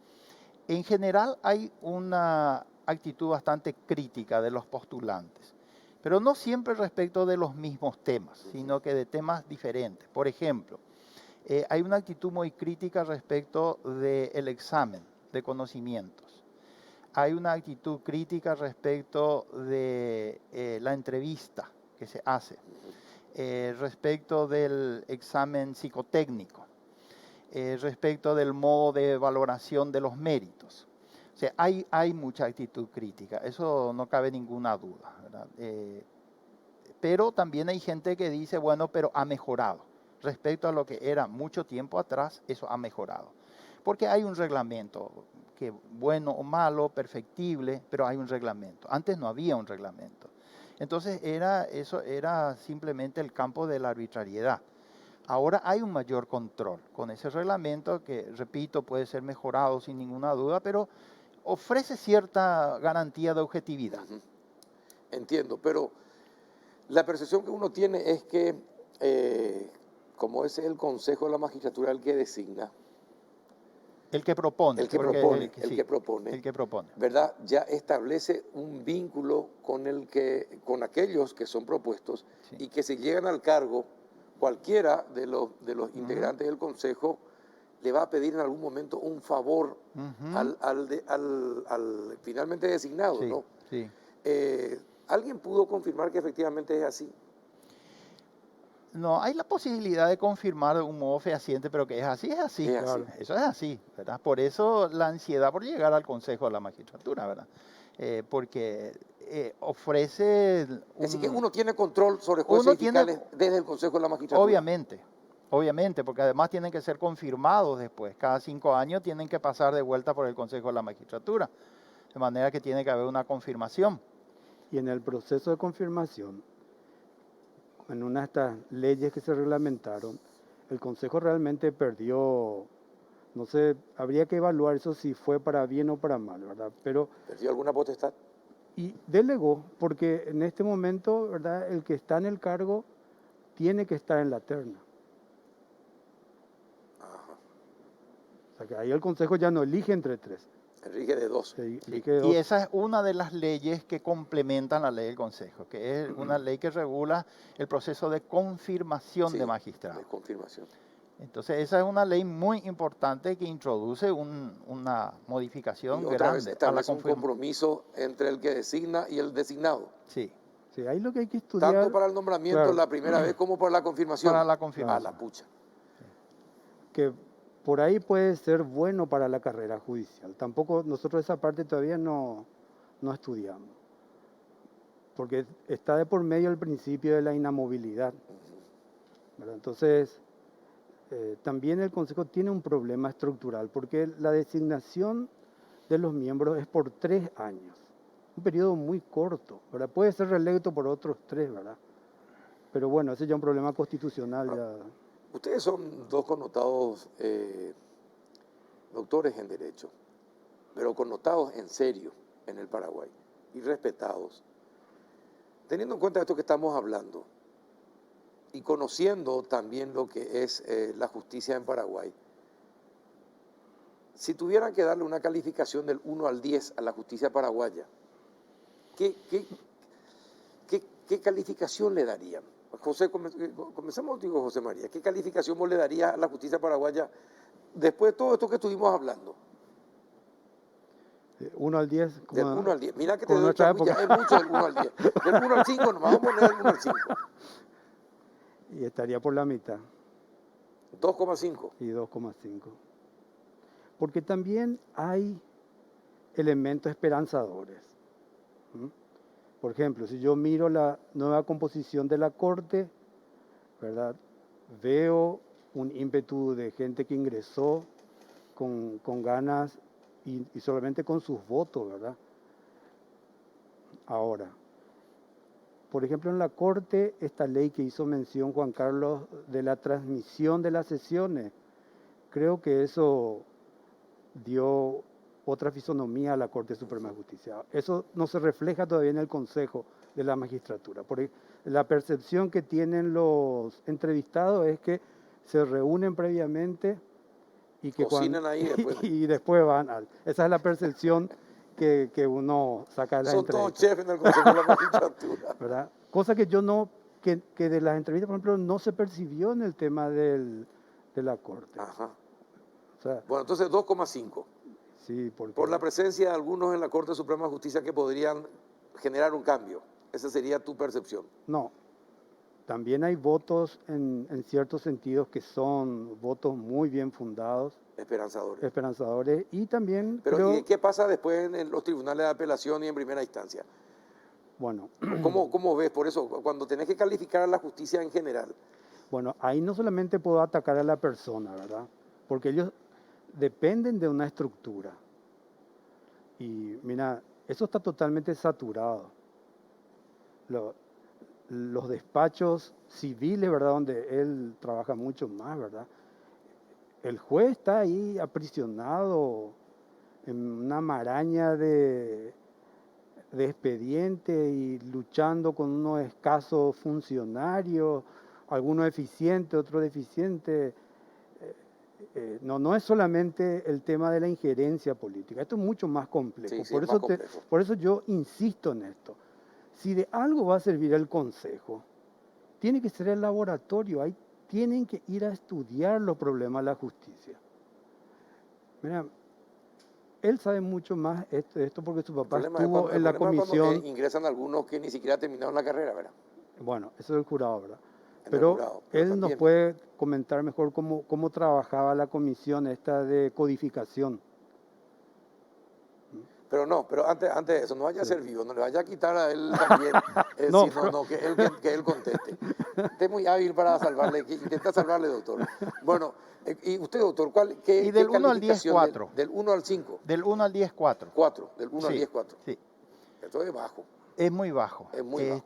En general hay una actitud bastante crítica de los postulantes, pero no siempre respecto de los mismos temas, sino que de temas diferentes. Por ejemplo, hay una actitud muy crítica respecto del examen de conocimientos. Hay una actitud crítica respecto de la entrevista que se hace, respecto del examen psicotécnico, respecto del modo de valoración de los méritos. O sea, hay mucha actitud crítica, eso no cabe ninguna duda, ¿verdad? Pero también hay gente que dice, bueno, pero ha mejorado. Respecto a lo que era mucho tiempo atrás, eso ha mejorado. Porque hay un reglamento, que bueno o malo, perfectible, pero hay un reglamento. Antes no había un reglamento. Entonces eso era simplemente el campo de la arbitrariedad. Ahora hay un mayor control con ese reglamento que, repito, puede ser mejorado sin ninguna duda, pero ofrece cierta garantía de objetividad. Entiendo, pero la percepción que uno tiene es que, como ese es el Consejo de la Magistratura el que designa, el que propone. El que propone, ¿verdad? Ya establece un vínculo con aquellos que son propuestos, sí, y que si llegan al cargo, cualquiera de los integrantes del Consejo le va a pedir en algún momento un favor al finalmente designado, sí, ¿no? Sí. ¿Alguien pudo confirmar que efectivamente es así? No, hay la posibilidad de confirmar de un modo fehaciente, pero que es así, es así. Es así. Eso es así, ¿verdad? Por eso la ansiedad por llegar al Consejo de la Magistratura, ¿verdad? Porque ofrece... Así que uno tiene control sobre jueces y fiscales desde el Consejo de la Magistratura. Obviamente, porque además tienen que ser confirmados después. Cada 5 años tienen que pasar de vuelta por el Consejo de la Magistratura. De manera que tiene que haber una confirmación. Y en el proceso de confirmación, en una de estas leyes que se reglamentaron, el Consejo realmente perdió, no sé, habría que evaluar eso si fue para bien o para mal, ¿verdad? Pero ¿perdió alguna potestad? Y delegó, porque en este momento, ¿verdad?, el que está en el cargo tiene que estar en la terna. Ajá. O sea que ahí el Consejo ya no elige entre 3. Elige de 2. Y esa es una de las leyes que complementan la ley del Consejo, que es una ley que regula el proceso de confirmación de magistrados. De confirmación. Entonces esa es una ley muy importante que introduce una modificación grande. Establece un compromiso entre el que designa y el designado. Sí. Sí, ahí lo que hay que estudiar. Tanto para el nombramiento la primera vez como para la confirmación. Para la confirmación. A la pucha. Que por ahí puede ser bueno para la carrera judicial. Tampoco nosotros esa parte todavía no estudiamos. Porque está de por medio el principio de la inamovilidad. ¿Verdad? Entonces, también el Consejo tiene un problema estructural, porque la designación de los miembros es por 3 años. Un periodo muy corto, ¿verdad? Puede ser reelecto por otros 3, ¿verdad? Pero bueno, ese ya es un problema constitucional. Ya. Ustedes son 2 connotados doctores en Derecho, pero connotados en serio en el Paraguay y respetados. Teniendo en cuenta esto que estamos hablando y conociendo también lo que es la justicia en Paraguay, si tuvieran que darle una calificación del 1 al 10 a la justicia paraguaya, ¿qué calificación le darían? José, comenzamos contigo, José María. ¿Qué calificación vos le darías a la justicia paraguaya después de todo esto que estuvimos hablando? 1 al 10. Del 1 al 10. Mira que te doy ya es mucho del 1 al 10. Del 1 al 5, nos vamos a poner del 1 al 5. Y estaría por la mitad. 2,5. Y 2,5. Porque también hay elementos esperanzadores. Por ejemplo, si yo miro la nueva composición de la Corte, ¿verdad?, veo un ímpetu de gente que ingresó con ganas y solamente con sus votos, ¿verdad? Ahora, por ejemplo, en la Corte, esta ley que hizo mención Juan Carlos de la transmisión de las sesiones, creo que eso dio otra fisonomía a la Corte Suprema de Justicia. Eso no se refleja todavía en el Consejo de la Magistratura. Porque la percepción que tienen los entrevistados es que se reúnen previamente y que Cocinan ahí después. y después van. Esa es la percepción que uno saca de las Son todos entrevistas. chefs en el Consejo de la Magistratura. ¿Verdad? Cosa que yo no, que de las entrevistas, por ejemplo, no se percibió en el tema de la Corte. Ajá. O sea, Bueno, entonces 2,5. sí, porque... Por la presencia de algunos en la Corte Suprema de Justicia que podrían generar un cambio. Esa sería tu percepción. No, también hay votos en ciertos sentidos que son votos muy bien fundados, Esperanzadores. esperanzadores, y también Pero creo, ¿y qué pasa después en los tribunales de apelación y en primera instancia? bueno, ¿Cómo ves? Por eso, cuando tenés que calificar a la justicia en general, bueno, ahí no solamente puedo atacar a la persona, ¿verdad? Porque ellos dependen de una estructura. Y mira, eso está totalmente saturado. Los despachos civiles, ¿verdad? Donde él trabaja mucho más, ¿verdad? El juez está ahí aprisionado en una maraña de expediente y luchando con unos escasos funcionarios, algunos eficientes, otros deficientes. No es solamente el tema de la injerencia política, esto es mucho más complejo. Sí, es más complejo. Por eso yo insisto en esto. Si de algo va a servir el Consejo, tiene que ser el laboratorio, ahí tienen que ir a estudiar los problemas de la justicia. Mira, él sabe mucho más de esto porque su papá estuvo en la comisión. Ingresan algunos que ni siquiera terminaron la carrera, ¿verdad? Bueno, eso es el jurado, ¿verdad? En Pero el jurado, pero él nos también. puede comentar mejor cómo trabajaba la comisión esta de codificación. Pero antes de eso, no vaya a ser vivo, no le vaya a quitar a él también, No, que él conteste. Usted es muy hábil para salvarle, intenta salvarle, doctor. Bueno, y usted, doctor, Y del 1 al 10, calificación 4. Del 1 al 5. Del 1 al 10, 4. 4, del 1 al Sí, 10, 4. sí. Esto es bajo. Es muy bajo. Es muy bajo.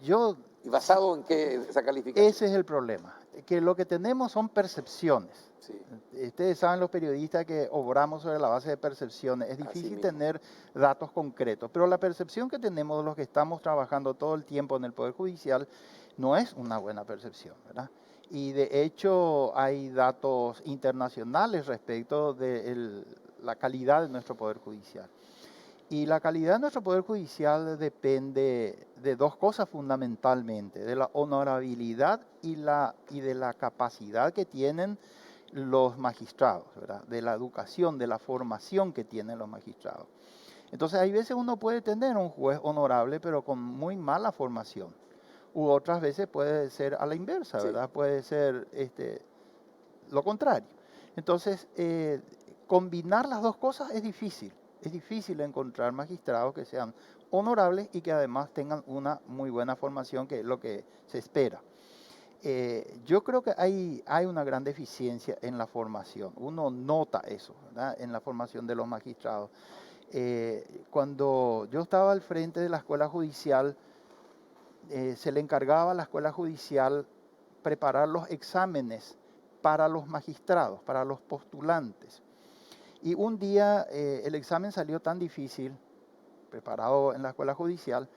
Yo, ¿Y basado en qué esa calificación? ese es el problema, que lo que tenemos son percepciones. Sí. Ustedes saben, los periodistas, que obramos sobre la base de percepciones. Es Así difícil mismo. tener datos concretos, pero la percepción que tenemos de los que estamos trabajando todo el tiempo en el Poder Judicial no es una buena percepción, ¿verdad? Y de hecho hay datos internacionales respecto de la calidad de nuestro Poder Judicial. Y la calidad de nuestro Poder Judicial depende de dos cosas fundamentalmente: de la honorabilidad y de la capacidad que tienen los magistrados, ¿verdad? De la educación, de la formación que tienen los magistrados. Entonces, hay veces uno puede tener un juez honorable, pero con muy mala formación. U otras veces puede ser a la inversa, ¿verdad? Sí. Puede ser lo contrario. Entonces, combinar las dos cosas es difícil. Es difícil encontrar magistrados que sean honorables y que además tengan una muy buena formación, que es lo que se espera. Yo creo que hay una gran deficiencia en la formación. Uno nota eso, ¿verdad? En la formación de los magistrados. Cuando yo estaba al frente de la escuela judicial, se le encargaba a la escuela judicial preparar los exámenes para los magistrados, para los postulantes. Y un día el examen salió tan difícil, preparado en la escuela judicial,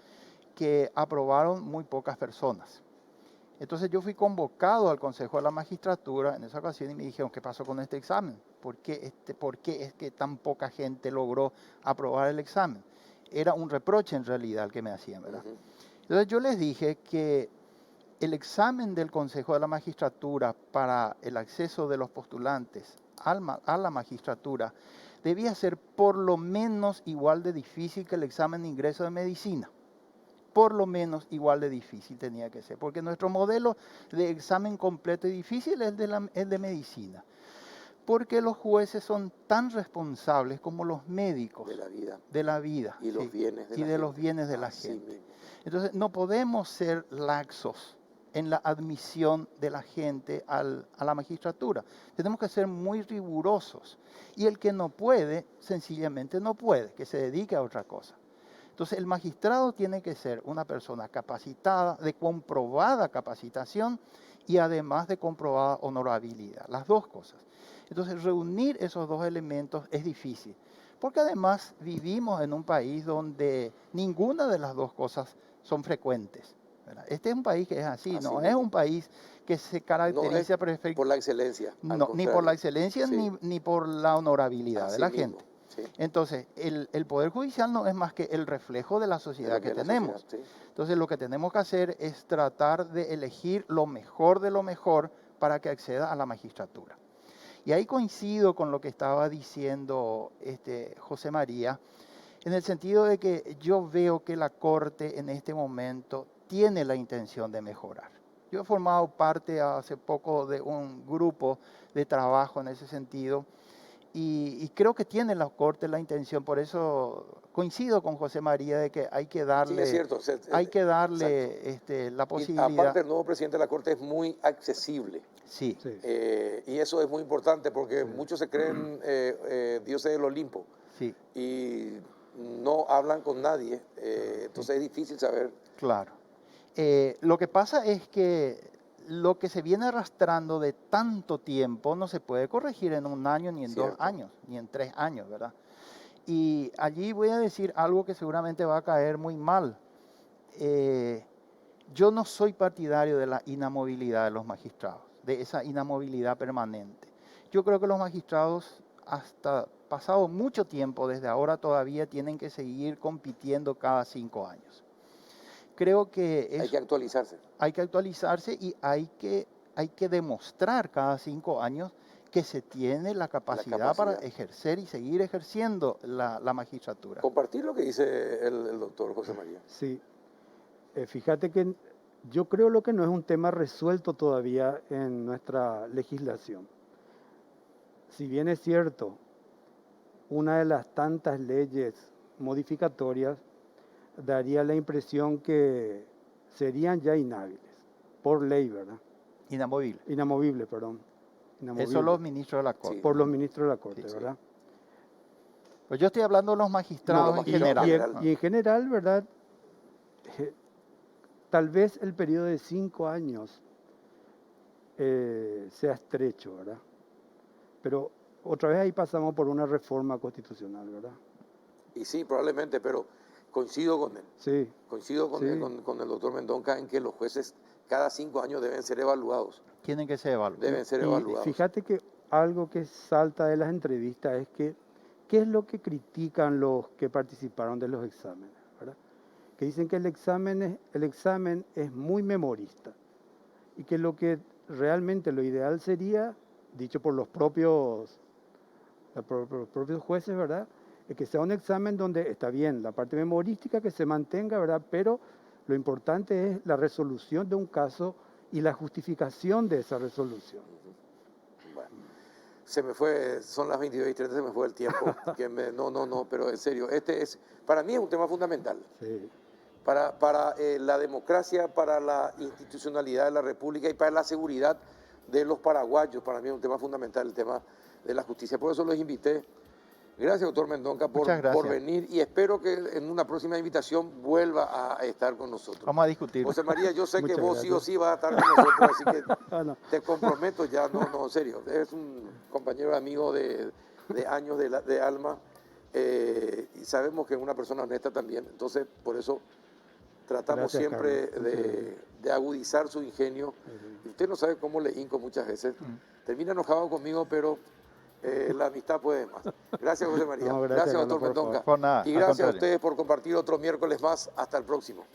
que aprobaron muy pocas personas. Entonces yo fui convocado al Consejo de la Magistratura en esa ocasión y me dijeron: ¿qué pasó con este examen? ¿Por qué es que tan poca gente logró aprobar el examen? Era un reproche en realidad el que me hacían, ¿verdad? Entonces yo les dije que el examen del Consejo de la Magistratura para el acceso de los postulantes a la magistratura debía ser por lo menos igual de difícil que el examen de ingreso de medicina. Por lo menos igual de difícil tenía que ser, porque nuestro modelo de examen completo y difícil es el de medicina. Porque los jueces son tan responsables como los médicos de la vida y los bienes los bienes de la gente. Entonces no podemos ser laxos en la admisión de la gente a la magistratura. Tenemos que ser muy rigurosos. Y el que no puede, sencillamente no puede, que se dedique a otra cosa. Entonces el magistrado tiene que ser una persona capacitada, de comprobada capacitación y además de comprobada honorabilidad, las dos cosas. Entonces, reunir esos dos elementos es difícil, porque además vivimos en un país donde ninguna de las dos cosas son frecuentes, ¿verdad? Este es un país que es así, Así no es mismo. un país que se No es caracteriza por la excelencia, al no, ni por la contrario. excelencia Sí, ni por la honorabilidad de así la mismo. gente. Sí, Entonces, el Poder Judicial no es más que el reflejo de la de sociedad lo que que es la sociedad. tenemos. Sí. Entonces, lo que tenemos que hacer es tratar de elegir lo mejor de lo mejor para que acceda a la magistratura. Y ahí coincido con lo que estaba diciendo José María, en el sentido de que yo veo que la Corte en este momento tiene la intención de mejorar. Yo he formado parte hace poco de un grupo de trabajo en ese sentido y creo que tiene la Corte la intención, por eso coincido con José María de que hay que Sí, es darle, cierto. hay que Exacto. darle la Y posibilidad. aparte, el nuevo presidente de la Corte es muy accesible. Sí, Sí, Y eso es muy importante porque sí. muchos se creen dioses del Olimpo sí, y no hablan con nadie. Entonces es difícil saber. claro. Lo que pasa es que lo que se viene arrastrando de tanto tiempo no se puede corregir en un año, ni en 2 Cierto. años, ni en 3 años, ¿verdad? Y allí voy a decir algo que seguramente va a caer muy mal. Yo no soy partidario de la inamovilidad de los magistrados, de esa inamovilidad permanente. Yo creo que los magistrados, hasta pasado mucho tiempo, desde ahora todavía tienen que seguir compitiendo cada 5 años. Creo que Hay que actualizarse. hay que actualizarse y hay que demostrar cada 5 años que se tiene la capacidad para ejercer y seguir ejerciendo la magistratura. Compartir lo que dice el doctor José María. Sí. Fíjate que yo creo lo que no es un tema resuelto todavía en nuestra legislación. Si bien es cierto, una de las tantas leyes modificatorias daría la impresión que serían ya inhábiles, por ley, ¿verdad? Inamovible. Inamovibles, perdón. Eso Inamovibles, los ministros de la Corte. Sí. por los ministros de la Corte, Sí. ¿verdad? Pues yo estoy hablando de los magistrados los en magistrados general. Y en general, ¿verdad? Tal vez el periodo de 5 años sea estrecho, ¿verdad? Pero otra vez ahí pasamos por una reforma constitucional, ¿verdad? Y sí, probablemente, pero coincido con él. Sí, Coincido con, Sí. con el doctor Mendonca en que los jueces cada 5 años deben ser evaluados. Tienen que ser evaluados. Deben ser y evaluados. fíjate que algo que salta de las entrevistas es que, ¿qué es lo que critican los que participaron de los exámenes, ¿verdad? Que dicen que el examen es muy memorista y que lo que realmente lo ideal sería, dicho por los propios jueces, ¿verdad? Es que sea un examen donde está bien la parte memorística que se mantenga, ¿verdad? Pero lo importante es la resolución de un caso y la justificación de esa resolución. Bueno, se me fue, son las 22:30, se me fue el tiempo. No, pero en serio, para mí es un tema fundamental. Sí. Para la democracia, para la institucionalidad de la República y para la seguridad de los paraguayos. Para mí es un tema fundamental el tema de la justicia. Por eso los invité. Gracias, doctor Mendonca, por venir y espero que en una próxima invitación vuelva a estar con nosotros. Vamos a discutir. José María, yo sé que Muchas vos sí o gracias. sí vas a estar con nosotros, así que Ah, no. te comprometo ya, no, en serio. Eres un compañero amigo de años de alma y sabemos que es una persona honesta también. Entonces, por eso tratamos Gracias, siempre Carlos. de agudizar su ingenio. Y usted no sabe cómo le hinco muchas veces. Termina enojado conmigo, pero la amistad puede más. Gracias, José María. No, gracias, gracias, doctor Carlos, por Mendonca. favor. Por nada, Y al gracias a contrario. ustedes por compartir otro miércoles más. Hasta el próximo.